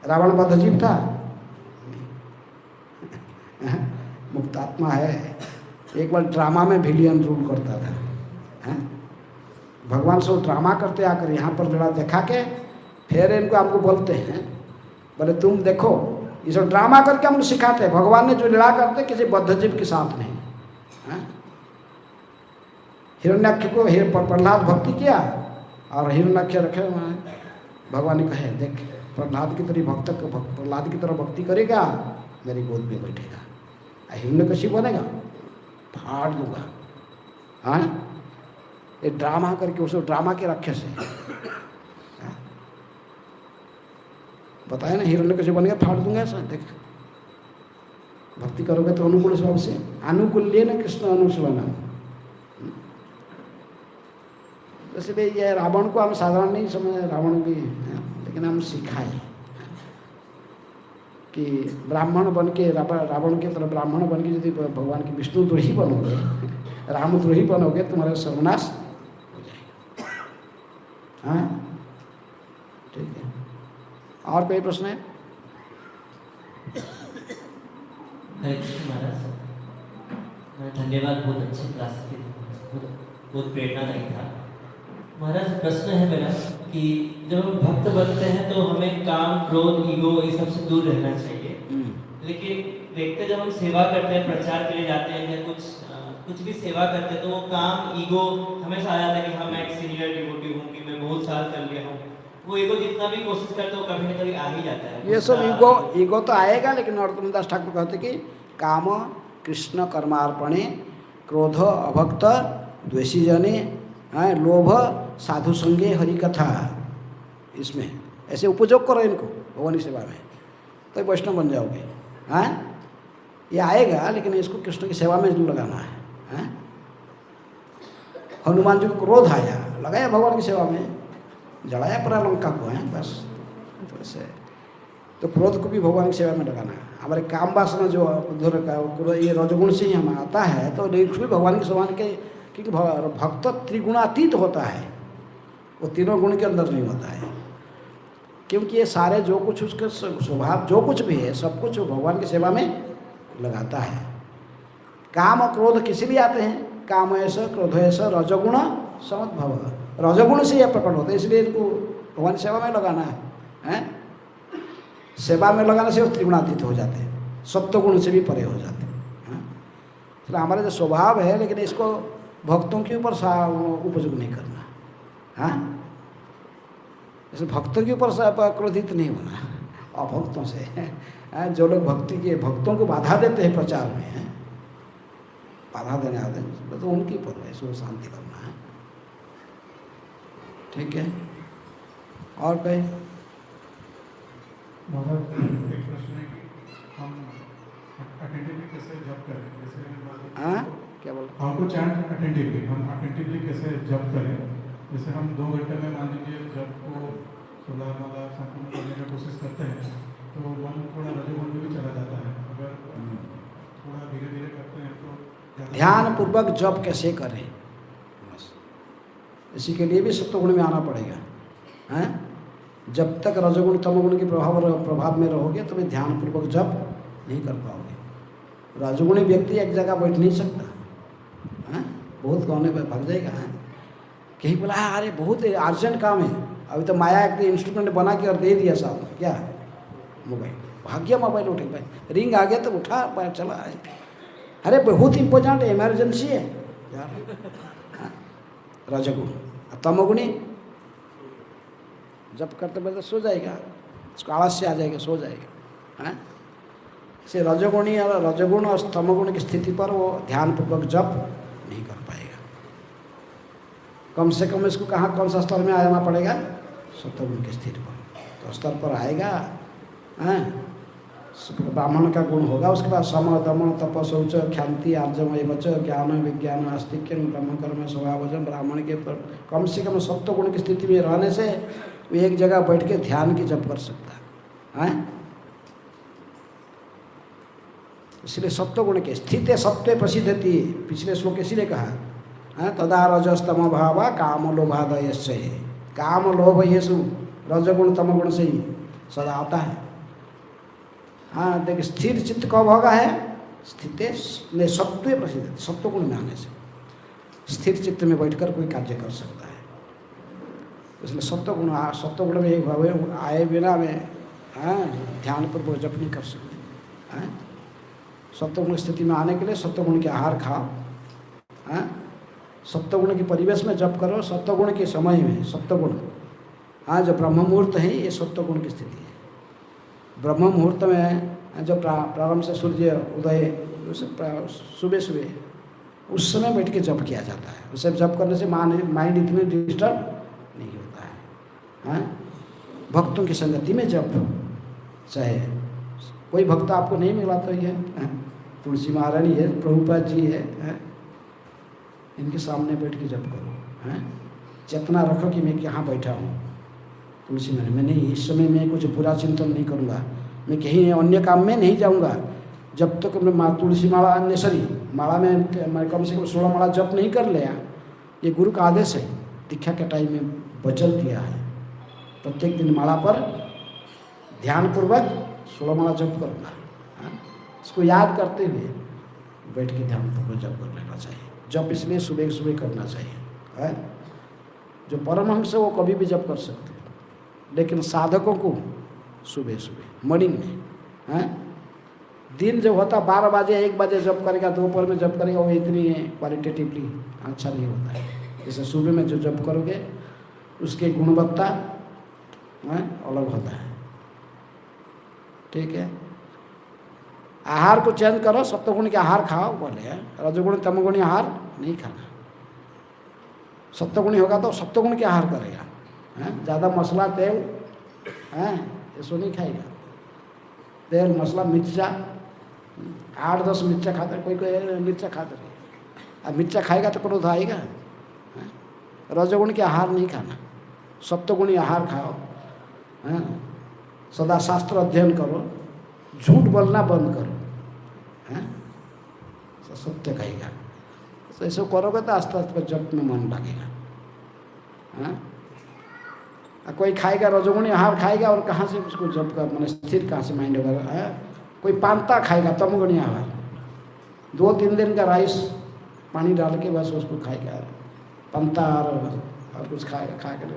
रावण बद्धजीव था? मुक्तात्मा है। एक बार ड्रामा में विलियन रूल करता था, भगवान से ड्रामा करते आकर यहाँ पर लड़ा दिखा के फिर इनको हमको बोलते हैं, बोले तुम देखो, ये सब ड्रामा करके हमको सिखाते हैं। भगवान ने जो लीला करते किसी बद्धजीव के साथ नहीं। हिरण्याक्ष को प्रहलाद भक्ति किया, और हिरण्याक्ष रखे भगवान ने कहे देख, प्रहलाद की तरह प्रहलाद की तरह भक्ति करेगा, मेरी गोद में बैठेगा, हिरण्यकशिपु बनेगा, फाड़ दूंगा। हाँ, ये ड्रामा करके, उसको ड्रामा के राक्षस है, बताया ना, हिरण्यकशिपु बनेगा, फाड़ दूंगा ऐसा। देख, भक्ति करोगे तो अनुकूल स्वभाव से, अनुकूल्य न कृष्ण अनुशीलनम। इसलिए यह रावण को हम साधारण नहीं समझ, रावण भी, लेकिन हम सिखाए कि ब्राह्मण बन के, रावण की तरह ब्राह्मण बन के यदि भगवान की विष्णुद्रोही बनोगे, रामद्रोही बनोगे, तुम्हारा सर्वनाश हो जाएगा। हाँ, ठीक है। और कोई प्रश्न है? हरे कृष्ण महाराज, धन्यवाद, बहुत अच्छे क्लास के, बहुत प्रेरणादायी था। महाराज प्रश्न है मेरा कि जब हम भक्त बनते हैं तो हमें काम, क्रोध, ईगो ये सबसे दूर रहना चाहिए, लेकिन देखते जब हम सेवा करते हैं, प्रचार के लिए जाते हैं, या कुछ भी सेवा करते हैं, तो वो काम, ईगो हमेशा आ जाता है कि हाँ मैं एक सीनियर डिवोटी हूँ, कि मैं बहुत साल कर लिया हूँ। वो ईगो जितना भी कोशिश करते हो कभी न कभी आ ही जाता है। ये सब ईगो तो आएगा, लेकिन नरोत्तम दास ठाकुर कहते कि काम कृष्ण कर्मार्पणे, क्रोध अभक्त द्वेषी जने, लोभ साधु संगे हरि कथा, इसमें ऐसे उपयोग करो इनको भगवान की सेवा में, तो वैष्णव बन जाओगे। हाँ, ये आएगा, लेकिन इसको कृष्ण की सेवा में लगाना है। हनुमान जी को क्रोध आया, लगाया भगवान की सेवा में, जलाया लंका को है, बस। तो ऐसे तो क्रोध को भी भगवान की सेवा में लगाना है। हमारे काम वासना जो ये रजगुण से ही हम आता है, तो भी भगवान की सेवा के, क्योंकि भक्त त्रिगुणातीत होता है, वो तीनों गुण के अंदर नहीं होता है। क्योंकि ये सारे जो कुछ उसके स्वभाव जो कुछ भी है, सब कुछ भगवान की सेवा में लगाता है। काम और क्रोध किस लिए आते हैं? काम ऐसा, क्रोध ऐसा, रजगुण समद्भव, रजगुण से यह प्रकट होता है, इसलिए इनको भगवान सेवा में लगाना है। सेवा में लगाने से वो त्रिगुणातीत हो जाते हैं, सत्वगुण से भी परे हो जाते हैं। तो हमारा जो स्वभाव है, लेकिन इसको भक्तों के ऊपर उपयोग नहीं करना। हाँ, जैसे भक्तों के ऊपर क्रोधित नहीं होना, अभक्तों से। जो लोग भक्तों को बाधा देते हैं प्रचार में, बाधा देने आते हैं, तो उनके ऊपर इसको शांति करना है। ठीक है, और कहीं? एक प्रश्न है कि हम अटेंटिवली कैसे जप करें, जैसे क्या बोल? हमको चैंट अटेंटिवली, हम अटेंटिवली कैसे जप करें? जैसे हम 2 घंटे में मान लीजिए जप को सुधारना संपूर्ण करने की कोशिश करते हैं, तो मन थोड़ा रजोगुण में भी चला जाता है। अगर थोड़ा धीरे धीरे करते हैं तो ज़्यादा ध्यान पूर्वक जप कैसे करें, बस इसी के लिए भी सत्वगुण में आना पड़ेगा। हैं, जब तक रजोगुण तमोगुण के प्रभाव में रहोगे तो ध्यान पूर्वक जप नहीं कर पाओगे। रजोगुणी व्यक्ति एक जगह बैठ नहीं सकता, हैं, बहुत गौने पर भाग जाएगा। हैं, कहीं बोला अरे बहुत अर्जेंट काम है, अभी तो माया एक इंस्ट्रूमेंट बना के और दे दिया साहब, क्या मोबाइल, भाग गया मोबाइल उठे, भाई रिंग आ गया तो उठा चला आए, अरे बहुत इम्पोर्टेंट इमरजेंसी है यार। रजोगुण, तमोगुणी जब करते करते सो जाएगा, उसको आलस्य आ जाएगा, सो जाएगा। हैं, से रजोगुणी और रजोगुण और तमोगुण की स्थिति पर वो ध्यानपूर्वक जप नहीं कर पाएगा। कम से कम इसको कहाँ कौन सा स्तर में आना पड़ेगा, सत्वगुण की स्थिति पर, तो स्तर पर आएगा। हैं, ब्राह्मण का गुण होगा, उसके बाद सम दम तप शौच ख्याति आर्जमय वच ज्ञान विज्ञान आस्तिक्य ब्रह्म कर्म स्वभावजन, ब्राह्मण के पर कम से कम सत्वगुण की स्थिति में रहने से वो एक जगह बैठ के ध्यान की जप कर सकता है। इसलिए सत्वगुण के स्थित सत्व प्रसिद्धति, पिछले श्लोक इसीलिए कहा है, तदा रजस्तम भावा काम लोभादय से, काम लोभ ये सब रजगुण तमगुण से ही सदा आता है। हाँ देखिए, स्थिर चित्त कब होगा है, स्थित सत्व प्रसिद्ध, सत्वगुण में आने से स्थिर चित्त में बैठकर कोई कार्य कर सकता है। इसलिए सत्वगुण में आए बिना में ध्यान पर जप नहीं कर सकते। सत्वगुण स्थिति में आने के लिए सत्वगुण के आहार खाओ, सत्वगुण के परिवेश में जप करो, सत्वगुण के समय में सत्वगुण, जो ब्रह्म मुहूर्त है ये सत्वगुण की स्थिति है। ब्रह्म मुहूर्त में जब प्रारंभ से सूर्य उदय सुबह सुबह उस समय बैठ के जप किया जाता है। उसे जप करने से माइंड इतने डिस्टर्ब नहीं होता है। भक्तों की संगति में जप, चाहे कोई भक्त आपको नहीं मिला तो ये तुलसी महारानी है, प्रभुपाद जी है, इनके सामने बैठ के जप करो। चेतना रखो कि मैं यहाँ बैठा हूँ तुलसी महारानी, मैं नहीं, इस समय मैं कुछ बुरा चिंतन नहीं करूँगा, मैं कहीं अन्य काम में नहीं जाऊँगा जब तक मैं तुलसी माला माला में मैं कम से कम 16 माला जप नहीं कर लिया। ये गुरु का आदेश है, दीक्षा के टाइम में वचन दिया है, प्रत्येक दिन माला पर ध्यानपूर्वक 16 माला जप करूँगा। इसको याद करते हुए बैठ के ध्यानपूर्वक जप कर लेना चाहिए। जप इसलिए सुबह सुबह करना चाहिए। जो परमहंस है वो कभी भी जप कर सकते हैं, लेकिन साधकों को सुबह सुबह मॉर्निंग में, दिन जब होता 12 बजे 1 बजे जप करेगा, दोपहर में जप करेगा, वो इतनी क्वालिटेटिवली अच्छा नहीं होता है। जैसे सुबह में जो जप करोगे उसकी गुणवत्ता अलग होता है। ठीक है, आहार को चेंज करो, सत्वगुण के आहार खाओ बोले, रजोगुण तमोगुणी आहार नहीं खाना। सत्वगुणी होगा तो सत्वगुण के आहार करेगा। ज़्यादा मसाला तेल इसको नहीं खाएगा, तेल मसाला मिर्चा 8-10 मिर्चा खाता, कोई मिर्चा खाता रहे, अब मिर्चा खाएगा तो क्रोध आएगा। रजोगुण के आहार नहीं खाना, सत्वगुणी आहार खाओ। सदा शास्त्र अध्ययन करो, झूठ बोलना बंद करो, सत्य कहेगा। तो ऐसे करोगे तो आस्ते आस्ते जप में मन लगेगा। कोई खाएगा रजोगुणी आहार खाएगा और कहाँ से उसको जप का मतलब स्थिर कहाँ से माइंड होगा। कोई पांता खाएगा तमोगुणी आहार, 2-3 दिन का राइस पानी डाल के बस उसको खाएगा, पांता और कुछ खाएगा, खा कर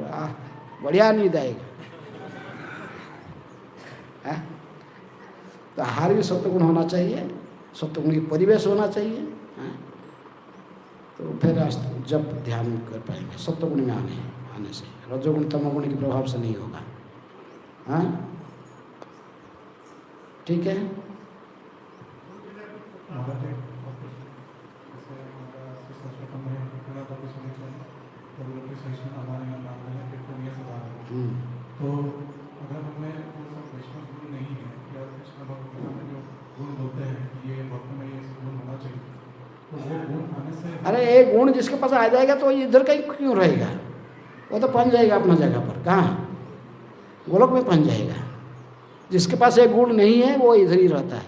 बढ़िया नींद आएगा। तो आहार भी सत्वगुण होना चाहिए, सत्वगुण की परिवेश होना चाहिए। तो फिर जब ध्यान कर पाएंगे सत्वगुण में आने से, रजोगुण तमोगुण के प्रभाव से नहीं होगा। ठीक है। तो अगर हमें वैष्णव गुरु नहीं है या वैष्णव भक्त में जो गुण बोलते हैं कि ये भक्त में ये गुण होना चाहिए, तो वो गुण आने से, अरे एक गुण जिसके पास आ जाएगा तो इधर का ही क्यों रहेगा, वो तो पहुंच जाएगा अपना जगह पर। कहाँ? गोलोक में पहुंच जाएगा। जिसके पास एक गुण नहीं है वो इधर ही रहता है।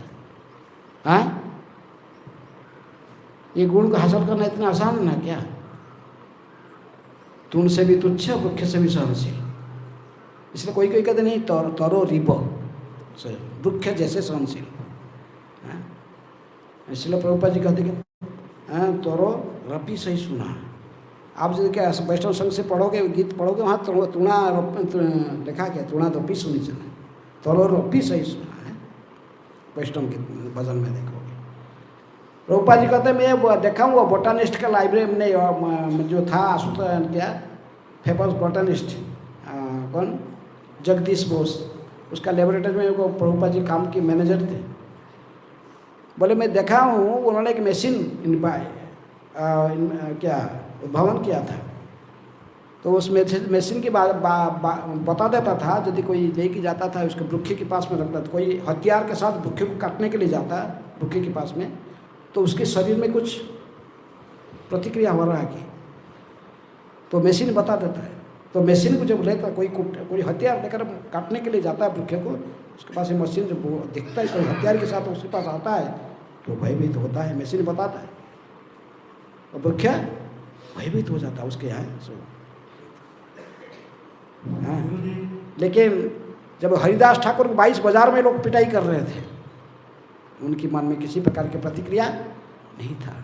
ये गुण को हासिल करना इतना आसान है ना क्या? तुण से भी तुच्छ, वृक्ष से भी सहनशील। इसलिए कोई कोई कहते नहीं तरो रिप से वृक्ष जैसे सहनशील। इसलिए प्रभुपाद जी कहते कि तरो रपी सही सुना। आप जो क्या वैष्णव संघ से पढ़ोगे, गीत पढ़ोगे, वहाँ तुणा लिखा क्या? तुणा रपी सुनी चले, तरो रपी सही सुना है वैष्णव के भजन में देखोगे। प्रभुपाद जी कहते हैं मैं देखा हूँ वो बोटानिस्ट का लाइब्रेरी में जो था आशुतोष क्या फेमस बोटानिस्ट कौन जगदीश बोस, उसका लेबोरेटरी में वो प्रभुपाद जी काम के मैनेजर थे। बोले मैं देखा हूँ उन्होंने एक मशीन क्या उद्भावन किया था, तो उस मशीन की बता देता था यदि कोई लेके जाता था उसके वृक्ष के पास में रखता था, कोई हथियार के साथ वृक्ष को काटने के लिए जाता है वृक्ष के पास में, तो उसके शरीर में कुछ प्रतिक्रिया हो रहा है कि तो मशीन बता देता है। तो मशीन को जब लेकर कोई हथियार लेकर काटने के लिए जाता है वृक्ष को, उसके पास ये मशीन जब वो दिखता है कोई हथियार के साथ उसके पास आता है तो भयभीत होता है, मशीन बताता है, और वृक्ष भयभीत हो जाता है उसके यहाँ सो। हाँ, लेकिन जब हरिदास ठाकुर को 22 बाजार में लोग पिटाई कर रहे थे, उनके मन में किसी प्रकार की प्रतिक्रिया नहीं था।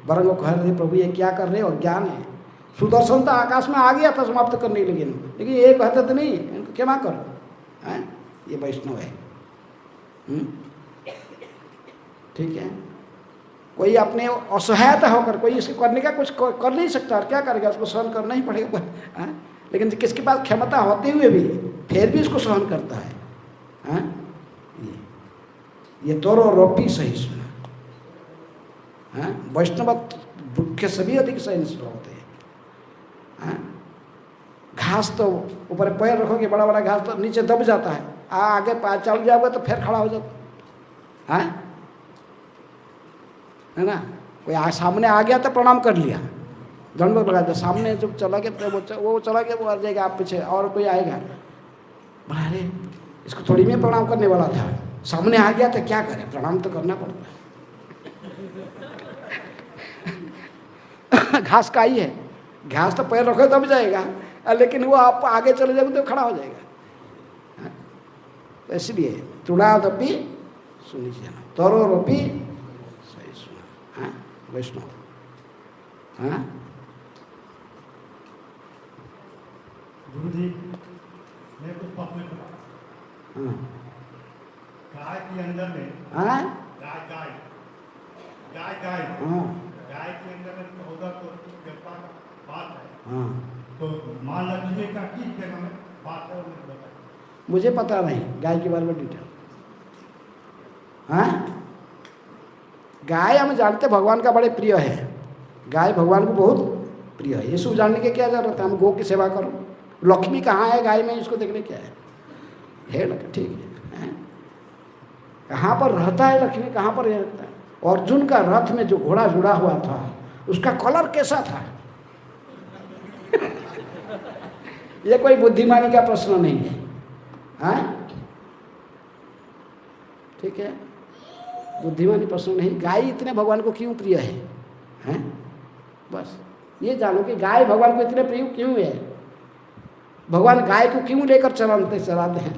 वरन वो कह रहे थे प्रभु ये क्या कर रहे हो, ज्ञान है। सुदर्शन तो आकाश में आ गया था समाप्त करने के लिए, लेकिन ये कहते थे नहीं इनको क्षमा करो, हैं ये वैष्णव है। ठीक है, कोई अपने असहायता होकर कोई इसको करने का कुछ कर नहीं सकता, और क्या करेगा, उसको सहन करना ही पड़ेगा। लेकिन किसके पास क्षमता होते हुए भी फिर भी इसको सहन करता है। ये तोरो रोपी सही सुना। वैष्णव वृक्ष से भी अधिक सहनशील होते हैं। घास तो ऊपर पैर रखोगे, बड़ा बड़ा घास तो नीचे दब जाता है, आगे पैर चल जाओगे तो फिर खड़ा हो जाता है ना। कोई सामने आ गया तो प्रणाम कर लिया, दंडवत लगा दिया, सामने जब चला गया तो वो चला गया, वो आ जाएगा, आप पीछे और कोई आएगा, अरे इसको थोड़ी में प्रणाम करने वाला था, सामने आ गया तो क्या करे, प्रणाम तो करना पड़ता है। घास का ही है, घास तो पैर रखो दब जाएगा, लेकिन वो आप आगे चले जाओगे तो खड़ा हो जाएगा। तो इसलिए तुणादपि सुनी जाना, तरोरपि सही सुना। वैष्णव गुरु जी मैं कुछ बात में गाय के अंदर में गाय के अंदर में 14 तो बात है। तो माँ लक्ष्मी का किस जगह में बात है उन्हें बताइए। मुझे पता नहीं गाय के बारे में डिटेल। गाय हम जानते भगवान का बड़े प्रिय है, गाय भगवान को बहुत प्रिय है। ये सब जानने के क्या जरूरत है, हम गौ की सेवा करो। लक्ष्मी कहाँ है गाय में, इसको देखने क्या है ठीक है। कहाँ पर रहता है लक्ष्मी, कहाँ पर रहता है। अर्जुन का रथ में जो घोड़ा जुड़ा हुआ था उसका कलर कैसा था। ये कोई बुद्धिमानी का प्रश्न नहीं है, ठीक है, बुद्धिमानी प्रश्न नहीं। गाय इतने भगवान को क्यों प्रिय है, बस ये जानो कि गाय भगवान को इतने प्रिय क्यों है, भगवान गाय को क्यों लेकर चलाते हैं।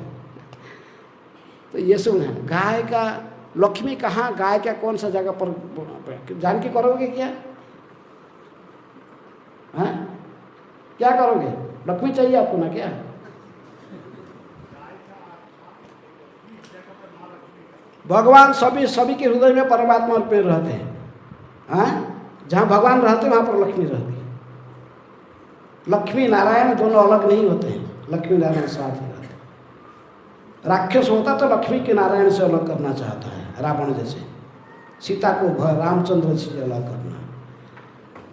तो ये सुन है, गाय का लक्ष्मी कहाँ, गाय का कौन सा जगह पर जान के करोगे क्या, क्या करोगे, लक्ष्मी चाहिए आपको ना क्या। भगवान सभी के हृदय में परमात्मा रूप में रहते हैं। जहाँ भगवान रहते हैं वहाँ पर लक्ष्मी रहती है। लक्ष्मी नारायण दोनों अलग नहीं होते हैं, लक्ष्मी नारायण साथ ही रहते हैं। राक्षस होता तो लक्ष्मी के नारायण से अलग करना चाहता है, रावण जैसे सीता को रामचंद्र से अलग करना।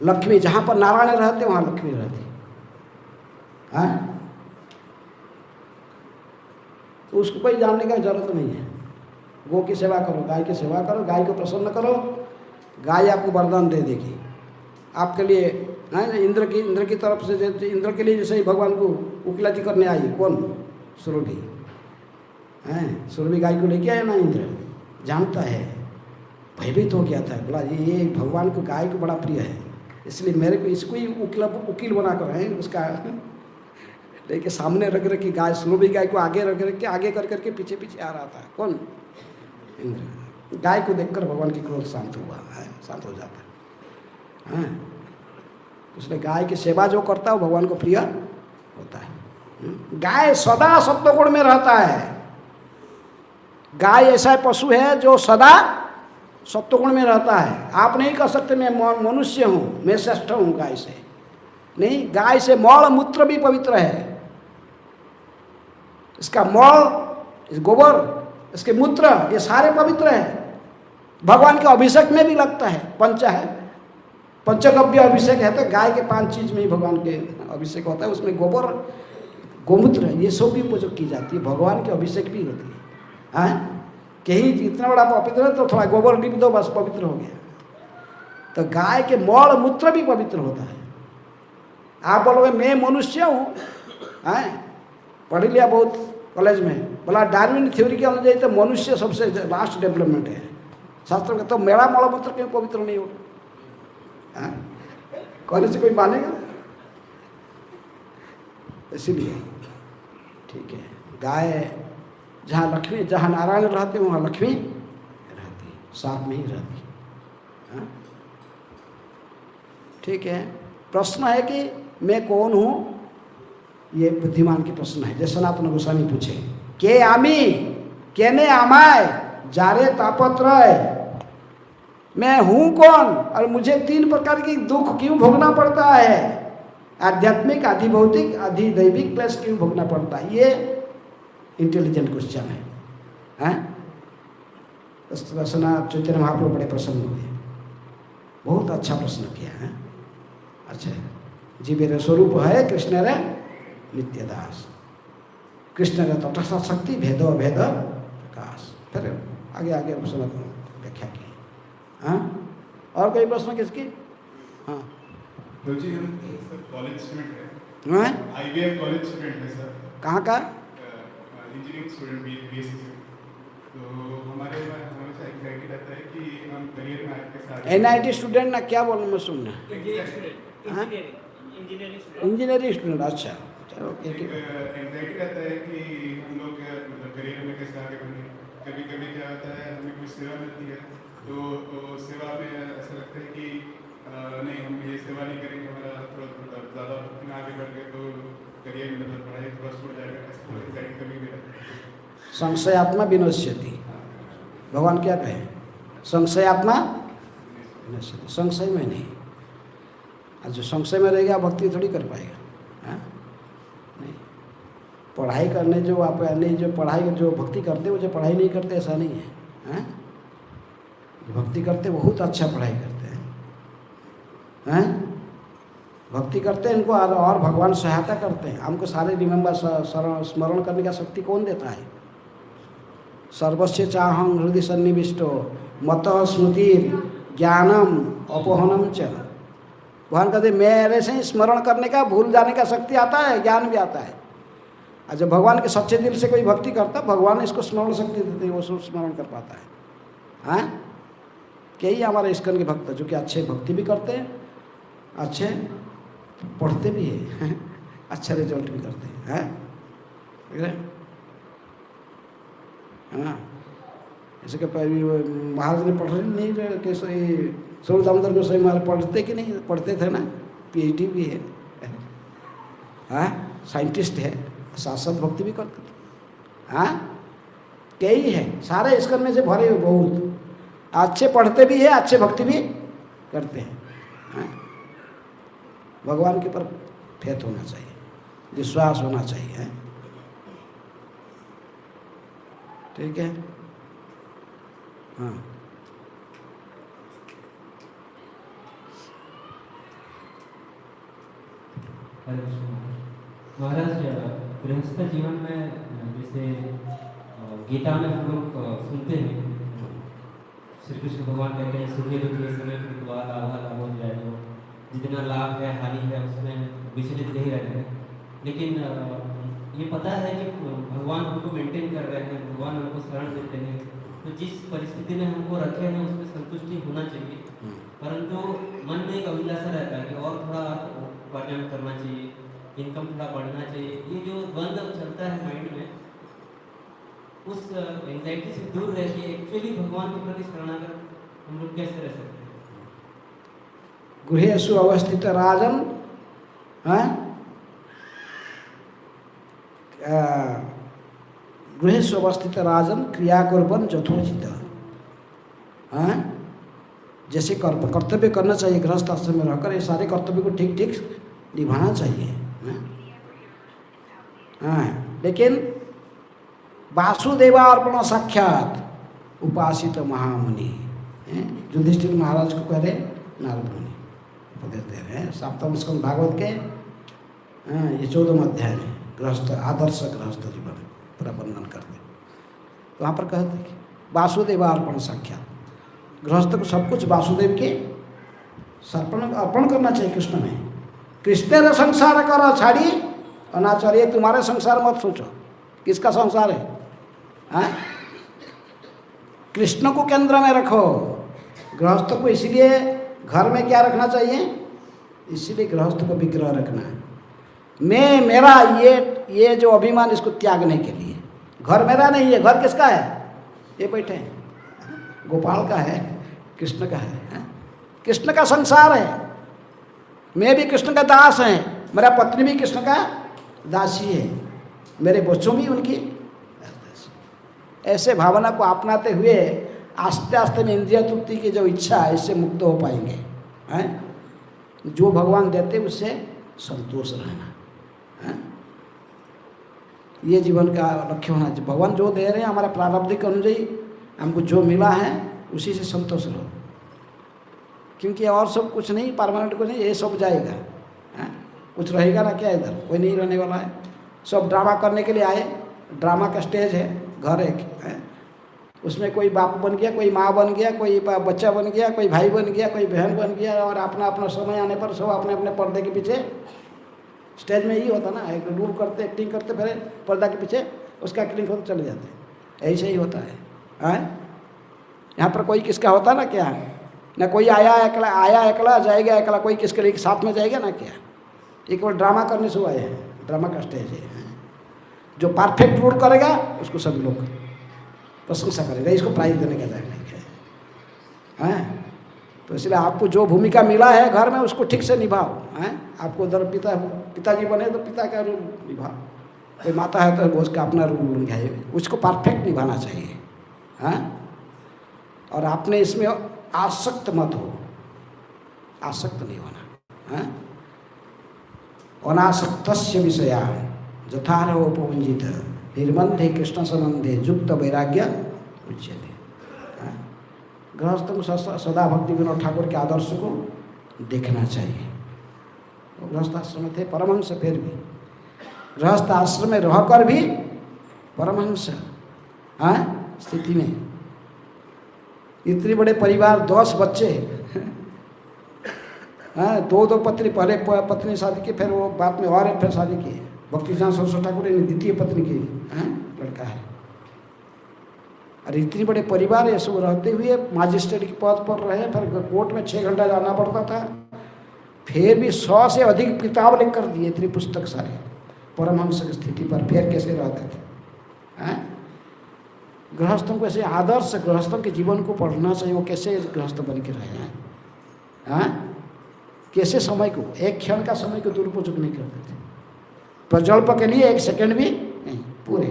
लक्ष्मी जहाँ पर नारायण रहते वहाँ लक्ष्मी रहती है। तो उसको कोई जानने का जरूरत नहीं है। गौ की सेवा करो, गाय की सेवा करो, गाय को प्रसन्न करो, गाय आपको वरदान दे देगी आपके लिए। इंद्र की तरफ से, इंद्र के लिए जैसे ही भगवान को उकिलाती करने आई कौन, सुरभि गाय को लेके आया ना, इंद्र जानता है भयभीत हो गया था, बोला ये भगवान को गाय को बड़ा प्रिय है, इसलिए मेरे को इसको ही वकील बना कर है उसका लेके सामने रख के गाय, स्लोभी गाय को आगे रख के आगे कर करके पीछे पीछे आ रहा था। कौन? इंद्र। गाय को देखकर भगवान की क्रोध शांत हुआ है, शांत हो जाता है। उसने गाय की सेवा जो करता है वो भगवान को प्रिय होता है। गाय सदा सत्वगुण में रहता है। गाय ऐसा पशु है जो सदा सत्वगुण में रहता है। आप नहीं कह सकते मैं मनुष्य हूँ, मैं श्रेष्ठ हूँ गाय से, नहीं। गाय से मल मूत्र भी पवित्र है। इसका मल, इस गोबर, इसके मूत्र, ये सारे पवित्र है। भगवान के अभिषेक में भी लगता है, पंच है, पंचगव्य अभिषेक है। तो गाय के 5 चीज में ही भगवान के अभिषेक होता है। उसमें गोबर, गोमूत्र, ये सब भी उपयोग की जाती है। भगवान के अभिषेक भी होती है। कहीं इतना बड़ा पवित्र है तो थोड़ा गोबर लिप दो, बस पवित्र हो गया। तो गाय के मल मूत्र भी पवित्र होता है। आप बोलोगे मैं मनुष्य हूँ, पढ़ लिया बहुत कॉलेज में, बोला डार्विन थ्योरी के अनुसार तो मनुष्य सबसे लास्ट डेवलपमेंट है शास्त्र में, तो मेरा मल मूत्र क्यों पवित्र नहीं होगा? कॉलेज से कोई मानेगा? इसीलिए ठीक है, गाय जहाँ लक्ष्मी, जहाँ नारायण रहते वहाँ लक्ष्मी रहती, साथ में ही रहती। ठीक है। प्रश्न है कि मैं कौन हूँ, ये बुद्धिमान की प्रश्न है। जैसे सनातन गोस्वामी पूछे, के आमी केने आमाय जारे तापत्रय, मैं हूँ कौन और मुझे 3 प्रकार की दुख क्यों भोगना पड़ता है? आध्यात्मिक, आधि भौतिक, आधि दैविक क्लेश क्यों भोगना पड़ता है? ये इंटेलिजेंट क्वेश्चन है। रसना चैतन्य महाप्रभु बड़े प्रसन्न हुए, बहुत अच्छा प्रश्न किया है। अच्छा, जीवेर स्वरूप है कृष्ण रे नित्यदास, कृष्ण रे तटस्थ शक्ति भेद अभेद प्रकाश। फिर आगे आगे व्याख्या की। और कोई प्रश्न किसकी? हाँ जी, हम सर कॉलेज स्टूडेंट हैं। IVF कॉलेज स्टूडेंट है सर। कहाँ का? Engineering student, BSc। तो हमारे हमेशा एंग्जाइटी रहता है कि हम करियर में आगे कैसे NIT स्टूडेंट ना, क्या बोलूँ मैं सुनना? Engineering student. अच्छा चलो, एंग्जाइटी रहता है कि हम लोग मतलब करियर में कैसे आगे बढ़े। कभी कभी क्या होता है, हमें कोई सेवा मिलती है तो सेवा में ऐसा लगता है कि नहीं, हम ये सेवा नहीं करेंगे, हमारा थोड़ा ज़्यादा आगे बढ़ गए तो करियर में मतलब पढ़ाई थोड़ा छूट जाएगा। ऐसा एंग्जाइटी कभी भी रहता है। संशयात्मा विनश्यति, भगवान क्या कहे? संशयात्मा विनश्यति, संशय में नहीं। और जो संशय में रहेगा भक्ति थोड़ी कर पाएगा। नहीं, पढ़ाई करने जो आप नहीं, जो पढ़ाई जो भक्ति करते वो जो पढ़ाई नहीं करते ऐसा नहीं है। भक्ति करते बहुत अच्छा पढ़ाई करते हैं। भक्ति करते हैं, इनको और भगवान सहायता करते हैं। हमको सारे रिमेम्बर स्मरण करने का शक्ति कौन देता है? सर्वस्व चाहं हृदय सन्निविष्टो मत स्मृति ज्ञानम अपहनम च। भगवान कहते मेरे से ही स्मरण करने का, भूल जाने का शक्ति आता है, ज्ञान भी आता है। और जब भगवान के सच्चे दिल से कोई भक्ति करता, भगवान इसको स्मरण शक्ति देते हैं, वो सब स्मरण कर पाता है। कई हमारे इस्कन के भक्त जो कि अच्छे भक्ति भी करते हैं, अच्छे पढ़ते भी हैं, अच्छा रिजल्ट भी करते हैं। जैसे कि महाराज ने पढ़ रहे नहीं रहे, कैसे सूर्य दामोदर गोस्वामी महाराज पढ़ते कि नहीं? पढ़ते थे ना, PhD भी है, साइंटिस्ट है, शाश्वत भक्ति भी करते थे। कई है, सारे इस्कन में से भरे हुए बहुत अच्छे पढ़ते भी है, अच्छे भक्ति भी करते हैं। भगवान के ऊपर फेथ होना चाहिए, विश्वास होना चाहिए। ठीक है। हाँ, महाराज, गृहस्थ जीवन में जैसे गीता में हम लोग सुनते हैं, श्री कृष्ण भगवान कहते हैं सूर्य समय जितना लाभ है हानि है उसमें विचलित नहीं रहते। लेकिन ये पता है कि भगवान हमको मेंटेन कर रहे हैं, भगवान हमको शरण देते हैं, तो जिस परिस्थिति में हमको रखे हैं उसमें संतुष्टि होना चाहिए, परंतु मन में एक अभिलाषा रहता है कि और थोड़ा उपार्जन करना चाहिए, इनकम थोड़ा बढ़ना चाहिए। ये जो द्वंद्व चलता है माइंड में, उस एंजाइटी से दूर रह के एक्चुअली भगवान के प्रति शरणागत हम लोग कैसे रह सकते हैं? गृहेषु अवस्थित राजन, गृहेषु अवस्थित राजन क्रिया कुर्बन यथोचित। जैसे कर्तव्य करना चाहिए गृहस्थ आश्रम में रहकर, ये सारे कर्तव्य को ठीक ठीक निभाना चाहिए। लेकिन वासुदेवार्पण साक्षात उपासित महामुनि, युधिष्ठिर महाराज को कह रहे नारद मुनि उपदेश दे रहे हैं सप्तम स्कंद भागवत के ये 14वें अध्याय में गृहस्थ आदर्श गृहस्थ जीवन पूरा वर्णन करते। तो वहाँ पर कहते कि वासुदेवार्पण साक्षात, गृहस्थ को सब कुछ वासुदेव के अर्पण करना चाहिए कृष्ण में। कृष्ण ने संसार करो छाड़ी अनाचार, ये तुम्हारे संसार मत सोचो, किसका संसार है? कृष्ण को केंद्र में रखो। गृहस्थ को इसलिए घर में क्या रखना चाहिए? इसलिए गृहस्थ को विग्रह रखना है। मैं मेरा ये जो अभिमान, इसको त्यागने के लिए। घर मेरा नहीं है, घर किसका है? ये बैठे हैं, गोपाल का है, कृष्ण का है, कृष्ण का संसार है। मैं भी कृष्ण का दास है, मेरा पत्नी भी कृष्ण का दासी है, मेरे बच्चों भी उनकी दासी। ऐसे भावना को अपनाते हुए आस्ते आस्ते में इंद्रिय तृप्ति की जो इच्छा है, इससे मुक्त हो पाएंगे। जो भगवान देते उससे संतोष रहना, ये जीवन का लक्ष्य होना चाहिए। भगवान जो दे रहे हैं हमारा प्रारब्धिक अनुযাयी, हमको जो मिला है उसी से संतोष रहो, क्योंकि और सब कुछ नहीं, परमानेंट को नहीं, ये सब जाएगा। कुछ रहेगा ना क्या इधर? कोई नहीं रहने वाला है। सब ड्रामा करने के लिए आए, ड्रामा का स्टेज है, घर एक है, उसमें कोई बाप बन गया, कोई माँ बन गया, कोई बच्चा बन गया, कोई भाई बन गया, कोई बहन बन गया, और अपना अपना समय आने पर सब अपने अपने पर्दे के पीछे। स्टेज में यही होता ना, एक रूल करते, एक्टिंग करते, फिर पर्दा के पीछे उसका एक्टिंग होते चले जाते। ऐसे ही होता है। यहाँ पर कोई किसका होता ना क्या? ना कोई आया एकला जाएगा एकला, कोई किसके लिए साथ में जाएगा ना क्या? एक बार ड्रामा करने से आए हैं, ड्रामा का स्टेज है। जो परफेक्ट रोल करेगा उसको सभी लोग प्रशंसा करेगा, इसको प्राइज देने का जाएगा नहीं है। तो इसलिए आपको जो भूमिका मिला है घर में उसको ठीक से निभाओ। आपको उधर पिताजी बने तो पिता का रोल निभाओ, कोई माता है तो उसका अपना रोल निभाए, उसको परफेक्ट निभाना चाहिए। और आपने इसमें आसक्त मत हो, आसक्त नहीं होना। अनासक्तस्य विषया यथारोपवंजित निर्बंधे कृष्ण संबंधे युक्त वैराग्य उच्यते। गृहस्थ को सदा भक्ति विनोद ठाकुर के आदर्श को देखना चाहिए। तो गृहस्थ आश्रम में थे परमहंस, फिर भी गृहस्थ आश्रम में रहकर भी परमहंस स्थिति में, इतने बड़े परिवार, 10 बच्चे, दो पत्नी, पहले पत्नी शादी की, फिर वो बाद में और फिर शादी की। भक्तिसिद्धांत सरस्वती ठाकुर ने द्वितीय पत्नी की लड़का है। और इतनी बड़े परिवार ये सब रहते हुए मजिस्ट्रेट के पद पर रहे, फिर कोर्ट में 6 घंटा जाना पड़ता था, फिर भी 100 से अधिक किताब लिख कर दिए, इतनी पुस्तक सारे परमहंस की स्थिति पर फिर कैसे रहते थे। गृहस्थों को ऐसे आदर्श गृहस्थों के जीवन को पढ़ना चाहिए, वो कैसे गृहस्थ बन के रहे हैं, कैसे समय को, एक क्षण का समय को दुरुपयोग नहीं करते थे। प्रजल्प के लिए 1 सेकंड भी नहीं, पूरे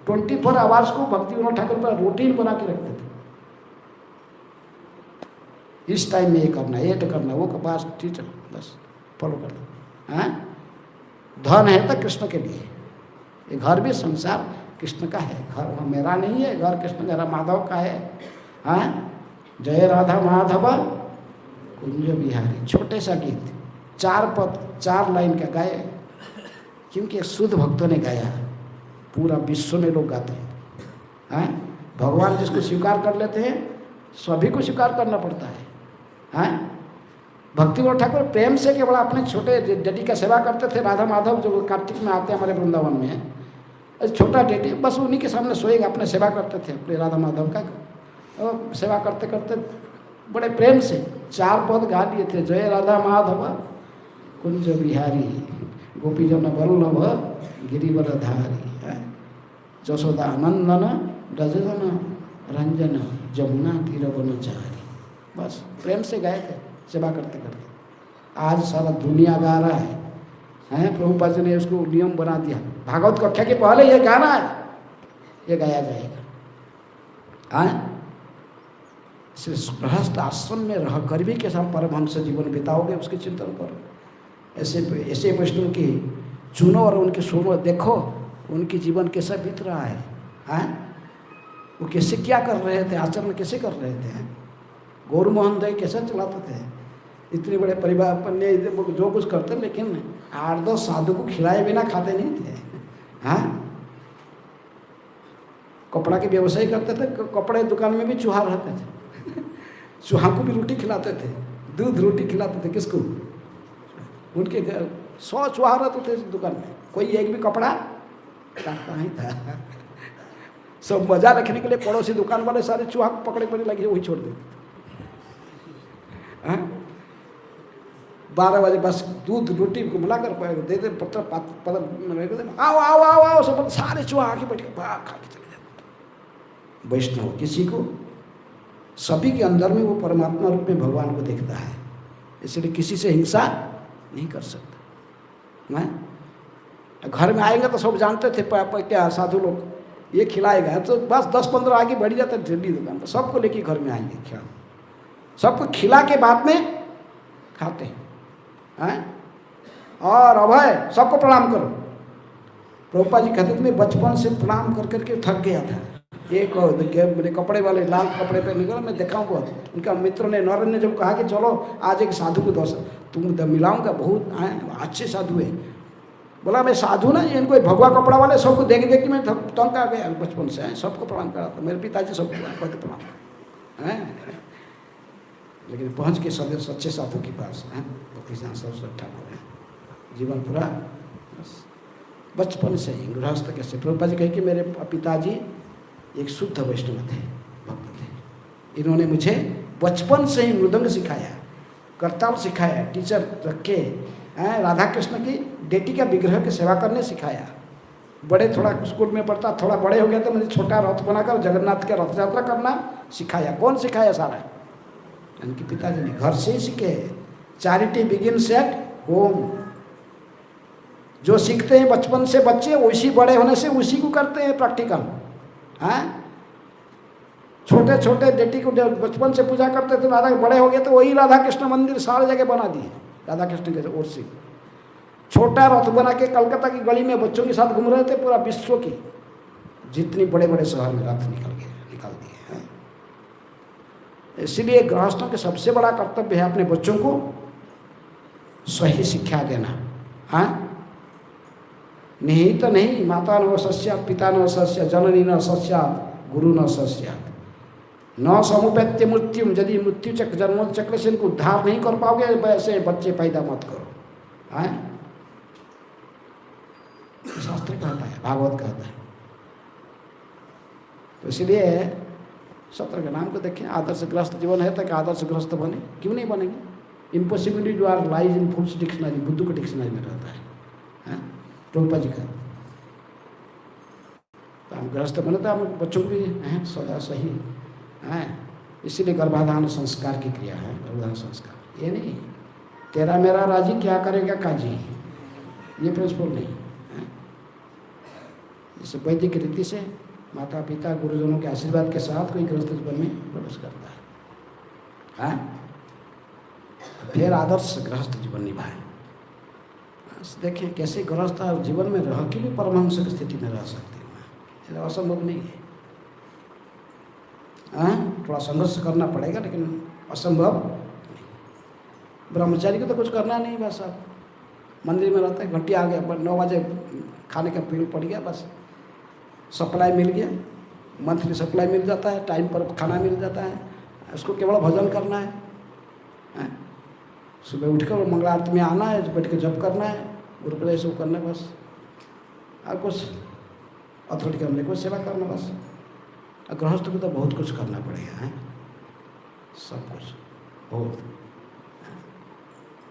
24 आवर्स को भक्ति विनोद ठाकुर पर रूटीन बना के रखते थे। इस टाइम में ये करना, ये तो करना, वो बस टीचर बस फॉलो करना। धन है तो कृष्ण के लिए, ये घर भी संसार कृष्ण का है, घर मेरा नहीं है, घर कृष्ण मेरा माधव का है। जय राधा माधव कुंज बिहारी, छोटे सा गीत, 4 लाइन का गाए, क्योंकि शुद्ध भक्तों ने गाया, पूरा विश्व में लोग गाते हैं। भगवान जिसको स्वीकार कर लेते हैं सभी को स्वीकार करना पड़ता है। भक्ति विनोद ठाकुर प्रेम से केवल अपने छोटे डेडी का सेवा करते थे। राधा माधव जो कार्तिक में आते हैं हमारे वृंदावन में, छोटा डेडी, बस उन्हीं के सामने सोएगा, अपने सेवा करते थे अपने राधा माधव का, और सेवा करते करते बड़े प्रेम से 4 पद गा लिए थे। जय राधा माधव कुंज बिहारी, गोपीजन वल्लभ गिरिवरधारी, जशोदा नंदन ब्रजजन रंजन जमुना तीर वनचारी। बस प्रेम से गाए थे सेवा करते करते। आज सारा दुनिया गा रहा है, प्रभुपाद जी ने उसको नियम बना दिया, भागवत कक्षा के पहले ये गाना है, ये गाया जाएगा। इसलिए गृहस्थ आश्रम में रह कर भी कैसा परमहंस जीवन बिताओगे उसके चिंतन करो। ऐसे वैष्णव की चुनो और उनके सुनो, देखो उनकी जीवन कैसा बीत रहा है, वो कैसे क्या कर रहे थे, आचरण कैसे कर रहे थे। गौर मोहन दई कैसे चलाते थे, इतने बड़े परिवार पर जो कुछ करते, लेकिन 8-10 साधु को खिलाए बिना खाते नहीं थे। कपड़ा के व्यवसाय करते थे, कपड़े दुकान में भी चूहा रहते थे चूहा को भी रोटी खिलाते थे, दूध रोटी खिलाते थे। किसको? उनके घर 100 चूहा रहते थे दुकान में, कोई एक भी कपड़ा काटता नहीं था सब मजा रखने के लिए पड़ोसी दुकान वाले सारे चूहा पकड़े पड़े लगे, वही छोड़ देते। 12 बजे बस दूध रोटी को मिलाकर दे दे, पत्र आओ आओ आओ आओ, सब सारे चूहा आके बैठ के खा के चले जाते। वैष्णव किसी को, सभी के अंदर में वो परमात्मा रूप में भगवान को देखता है, इसलिए किसी से हिंसा नहीं कर सकता। मैं घर में आएंगे तो सब जानते थे क्या साधु लोग ये खिलाएगा, तो बस 10-15 आगे बढ़ जाते ठंडी दुकान पर, सबको लेके घर में आएंगे, क्या सबको खिला के बाद में खाते हैं। और अभय सबको प्रणाम करो। प्रभुपाद जी कहते थे मैं बचपन से प्रणाम कर करके थक गया था। एक मेरे कपड़े वाले लाल कपड़े पे निकला, मैं देखा हुआ, उनका मित्र ने नरेंद्र ने जब कहा कि चलो आज एक साधु को तुम मिलाऊंगा, बहुत अच्छे साधु है। बोला मैं साधु ना, इनको भगवा कपड़ा वाले सबको देख देख के मैं तंग आ गया बचपन से, सबको प्रणाम करा था। मेरे पिताजी सबको प्रणाम है, लेकिन पहुंच के सच्चे साधु के पास भक्तिसिद्धांत सरस्वती ठाकुर है, जीवन पूरा बचपन से ही गृहस्थ कैसे। प्रभुपाद जी कहे कि मेरे पिताजी एक शुद्ध वैष्णव थे, भक्त थे। इन्होंने मुझे बचपन से ही मृदंग सिखाया, करताल सिखाया, टीचर रख के राधा कृष्ण की बेटी का विग्रह की सेवा करने सिखाया। बड़े थोड़ा स्कूल में पढ़ता, थोड़ा बड़े हो गया तो मुझे छोटा रथ बनाकर जगन्नाथ का रथ यात्रा करना सिखाया। कौन सिखाया? सारा उनके पिताजी ने घर से ही सीखे। Charity begins at home. जो सीखते हैं बचपन से बच्चे, उसी बड़े होने से उसी को करते हैं प्रैक्टिकल। छोटे छोटे बेटी को बचपन से पूजा करते थे, राधा बड़े हो गए तो वही राधा कृष्ण मंदिर सारे जगह बना दिए राधा कृष्ण के ओर से। छोटा रथ बना के कलकत्ता की गली में बच्चों के साथ घूम रहे थे, पूरा विश्व की जितनी बड़े बड़े शहर में रथ निकल दिए हैं। इसलिए गृहस्थों के सबसे बड़ा कर्तव्य है अपने बच्चों को सही शिक्षा देना। नहीं तो नहीं, माता न सस्यात्, पिता न सस्यात्, जननी न सस्यात्, गुरु न सस्यात्, न समुपैत्य मृत्यु। यदि मृत्यु चक्र जन्मोचक्र से इनको उद्धार नहीं कर पाओगे, वैसे बच्चे पैदा मत करो। शास्त्र कहता है, भागवत कहता है। तो इसलिए सत्र के नाम को देखें। आदर्श ग्रस्त जीवन है तक आदर्श ग्रस्त बने, क्यों नहीं बनेंगे? Impossibility too are lies in fool's dictionary, बुद्धू के डिक्शनरी में रहता है प्रभुपाद जी का। तो हम गृहस्थ बने तो हम बच्चों को भी हैं सदा सही हैं। इसीलिए गर्भाधान संस्कार की क्रिया है, गर्भाधान संस्कार। ये नहीं तेरा मेरा राजी क्या करेगा काजी, ये प्रिंसिपल नहीं है। जैसे वैदिक रीति से माता पिता गुरुजनों के आशीर्वाद के साथ कोई गृहस्थ जीवन में प्रवेश करता है, फिर आदर्श गृहस्थ जीवन निभाए। देखें कैसे गृहस्थ जीवन में रह के भी परमहंस की स्थिति में रह सकते हैं, असंभव नहीं है। थोड़ा संघर्ष करना पड़ेगा, लेकिन असंभव नहीं। ब्रह्मचारी को तो कुछ करना नहीं, बस आप मंदिर में रहते हैं, घंटी आ गया, 9 बजे खाने का बिल पड़ गया, बस सप्लाई मिल गया, मंथली सप्लाई मिल जाता है, टाइम पर खाना मिल जाता है, उसको केवल भजन करना है। सुबह उठकर मंगला आरती में आना है, बैठ के जप करना है, गुरुप्रदेश वो करना है बस, और कुछ अथॉरिटी करने को सेवा करना बस। और गृहस्थ को तो बहुत कुछ करना पड़ेगा है, सब कुछ बहुत।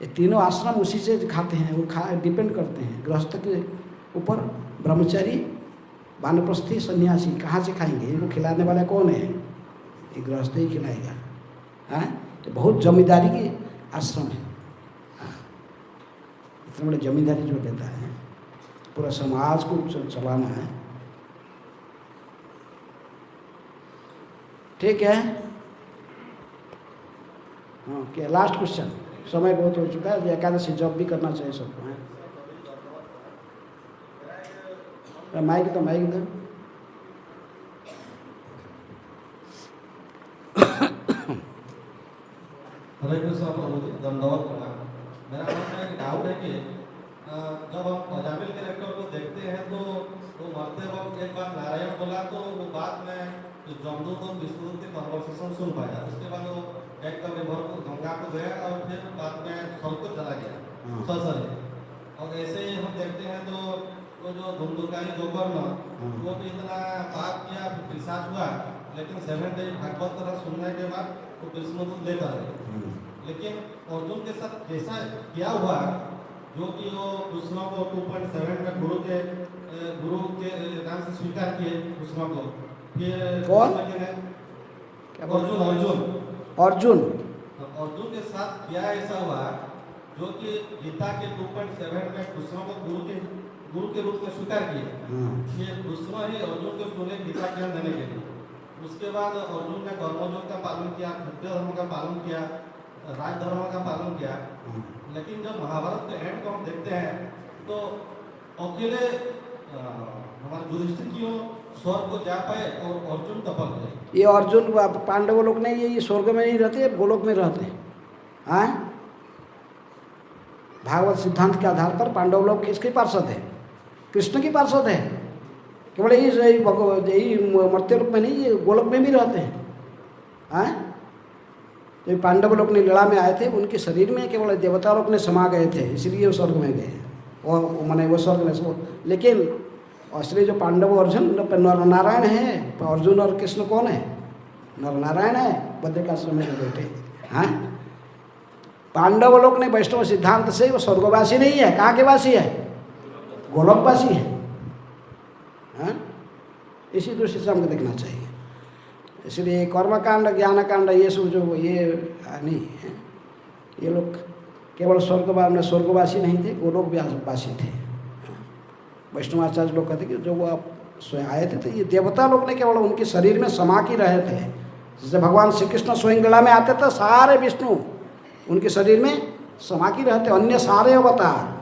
ये तीनों आश्रम उसी से खाते हैं, वो डिपेंड करते हैं गृहस्थ के ऊपर। ब्रह्मचारी, वानप्रस्थी, सन्यासी कहाँ से खाएंगे? इनको खिलाने वाला कौन है? ये गृहस्थ ही खिलाएगा। हाँ, तो बहुत जमींदारी की आश्रम है। इतने बड़े जमींदारी जो देता है, पूरा समाज को चलाना है। ठीक है, हाँ क्या लास्ट क्वेश्चन? समय बहुत हो चुका है, एकादशी जॉब भी करना चाहिए सबको है। माइक तो माइक दो। हरे कृष्ण प्रभु जी, धन्यवाद प्रणाम। मेरा एक डाउट है कि जब हम अजामिल कैरेक्टर को देखते हैं तो वो मरते वक्त एक बार नारायण बोला, तो वो बाद में जमदूत और विष्णुदूत की कन्वर्सेशन सुन पाया। उसके बाद वो एक कभी भर को गंगा को गया और फिर बाद में स्वर्ग को चला गया ससुर। और ऐसे ही हम देखते हैं तो वो जो धुंधुकारी गोकर्ण, वो भी इतना पाप किया, पिशाच हुआ, लेकिन 7 डे भागवत तरह सुनने के बाद वो विष्णुदूत लेकर गए। लेकिन अर्जुन के साथ कैसा क्या हुआ जो कि वो कृष्ण को 2.7 में गुरु के नाम से स्वीकार किए कृष्ण को। फिर कौन? अर्जुन के साथ क्या ऐसा हुआ जो कि गीता के 2.7 में कृष्ण को गुरु के रूप में स्वीकार किए। फिर कृष्ण ही अर्जुन को चुने गीता ज्ञान देने के लिए। उसके बाद अर्जुन ने कर्मयोग का पालन किया, सत्य धर्म का पालन किया, राज धर्म का पालन किया। लेकिन जब महाभारत के एंड को हम देखते हैं तो अकेले हमारे युधिष्ठिर क्यों स्वर्ग को जा पाए और अर्जुन तपक गए? ये अर्जुन पांडव लोग नहीं, ये स्वर्ग में नहीं रहते, गोलोक में रहते हैं। हाँ, भागवत सिद्धांत के आधार पर पांडव लोग किसके पार्षद है? कृष्ण की पार्षद है। केवल यही मर्त्य रूप में नहीं, ये गोलोक में भी रहते हैं। हाँ, तो पांडव लोग ने लड़ा में आए थे, उनके शरीर में केवल देवता लोग ने समा गए थे, इसलिए वो स्वर्ग में गए। और माने वो स्वर्ग में, लेकिन असली जो पांडव अर्जुन नर नारायण है। अर्जुन और कृष्ण कौन है? नर नारायण है, बद्रिकाश्रम में बैठे। हाँ, पांडव लोग ने वैष्णव सिद्धांत से वो स्वर्गवासी नहीं है। कहाँ के वासी है? गोलोकवासी है। हाँ, इसी दृष्टि से हमको देखना चाहिए। इसलिए कर्मकांड, ज्ञानकांड, ये सब जो ये नहीं है, ये लोग केवल स्वर्गवासी नहीं थे, गोलोकवासी थे। वैष्णवाचार्य लोग कहते कि जो वो आप स्वयं आए थे तो ये देवता लोग ने केवल उनके शरीर में समा के रहे थे। जैसे भगवान श्री कृष्ण स्वयं लीला में आते थे, सारे विष्णु उनके शरीर में समा के रहते, अन्य सारे अवतार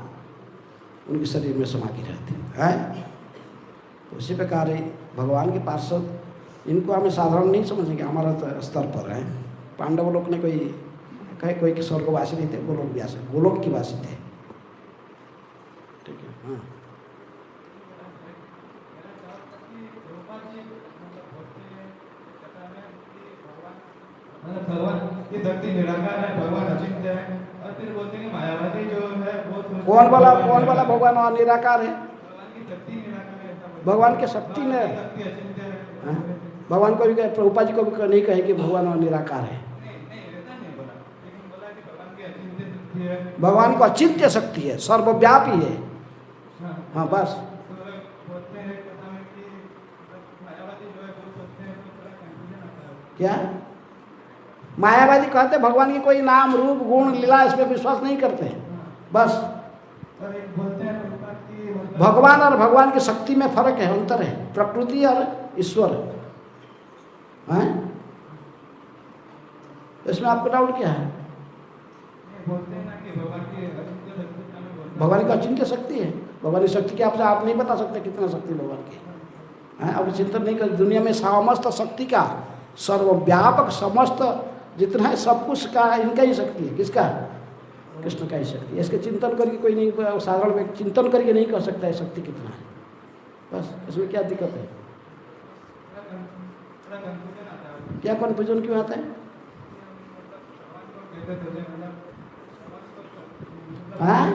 उनके शरीर में समा के रहते हैं। उसी प्रकार भगवान के पार्षद, इनको हमें साधारण नहीं समझेंगे, हमारा स्तर पर है। पांडव लोग ने कोई स्वर्गवासी नहीं थे, गोलोक की वासी थे। ठीक है, हाँ। भगवान की शक्ति निराकार है, भगवान अचिंत्य है। और फिर बोलते हैं मायावादी जो है वो कौन वाला भगवान और निराकार है? भगवान की शक्ति निराकार है। भगवान की शक्ति में भगवान को भी प्रभुपाद जी को भी नहीं कहे कि भगवान और निराकार है। भगवान को अचिंत्य शक्ति है, सर्वव्यापी है। हाँ बस। क्या मायावादी कहते भगवान की कोई नाम, रूप, गुण, लीला इस पर विश्वास नहीं करते। बस भगवान और भगवान की शक्ति में फर्क है, अंतर है, प्रकृति और ईश्वर। हैं? इसमें आपका डाउट क्या है? भगवान की अचिंत्य शक्ति है। भगवान की शक्ति के आपसे आप नहीं बता सकते कितना शक्ति भगवान की है। अब चिंतन नहीं कर, दुनिया में समस्त शक्ति का, सर्वव्यापक समस्त जितना है सब कुछ का इनका ही शक्ति है। किसका? कृष्ण का ही शक्ति है। इसके चिंतन करके कोई नहीं, साधारण व्यक्ति चिंतन करके नहीं कर सकता है शक्ति कितना है। बस इसमें क्या दिक्कत है? क्या कन्फ्यूजन क्यों आता है? हाँ?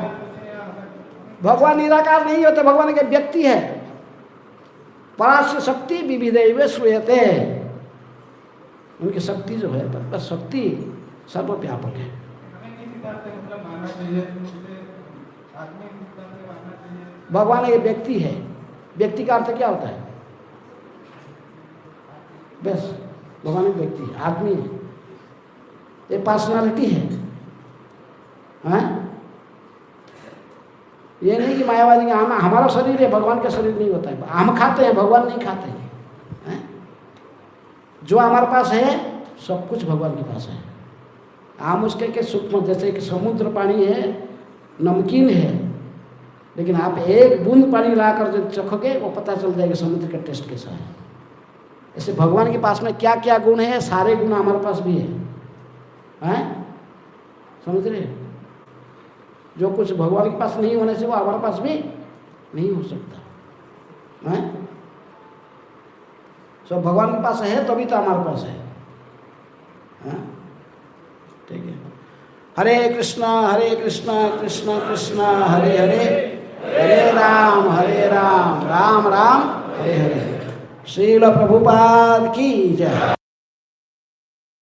भगवान निराकार नहीं होते, भगवान के व्यक्ति है। परास्य शक्ति विविधैव श्रूयते, उनकी शक्ति जो है बस शक्ति सर्वव्यापक है। हमें किस हिसाब से मतलब मानना चाहिए, आदमी हिसाब से मानना चाहिए? भगवान एक व्यक्ति है, व्यक्ति का अर्थ क्या होता है? बस भगवान एक व्यक्ति है, आदमी है, ये पर्सनालिटी है, हैं? ये नहीं कि मायावादी का हमारा शरीर है, भगवान का शरीर नहीं होता है, हम खाते हैं, भगवान नहीं खाते हैं। जो हमारे पास है सब कुछ भगवान के पास है। हम उसके के सूक्ष्म, जैसे कि समुद्र पानी है, नमकीन है, लेकिन आप एक बूंद पानी लाकर जब चखोगे वो पता चल जाएगा समुद्र का टेस्ट कैसा है। ऐसे भगवान के पास में क्या क्या गुण है, सारे गुण हमारे पास भी है, हैं? समझ रहे? जो कुछ भगवान के पास नहीं होने से वो हमारे पास भी नहीं हो सकता, हैं? सब भगवान के पास है तभी तो हमारे पास है, हैं? ठीक है। हरे कृष्णा कृष्ण कृष्ण हरे हरे, हरे राम राम राम हरे हरे। श्रील प्रभुपाद की जय।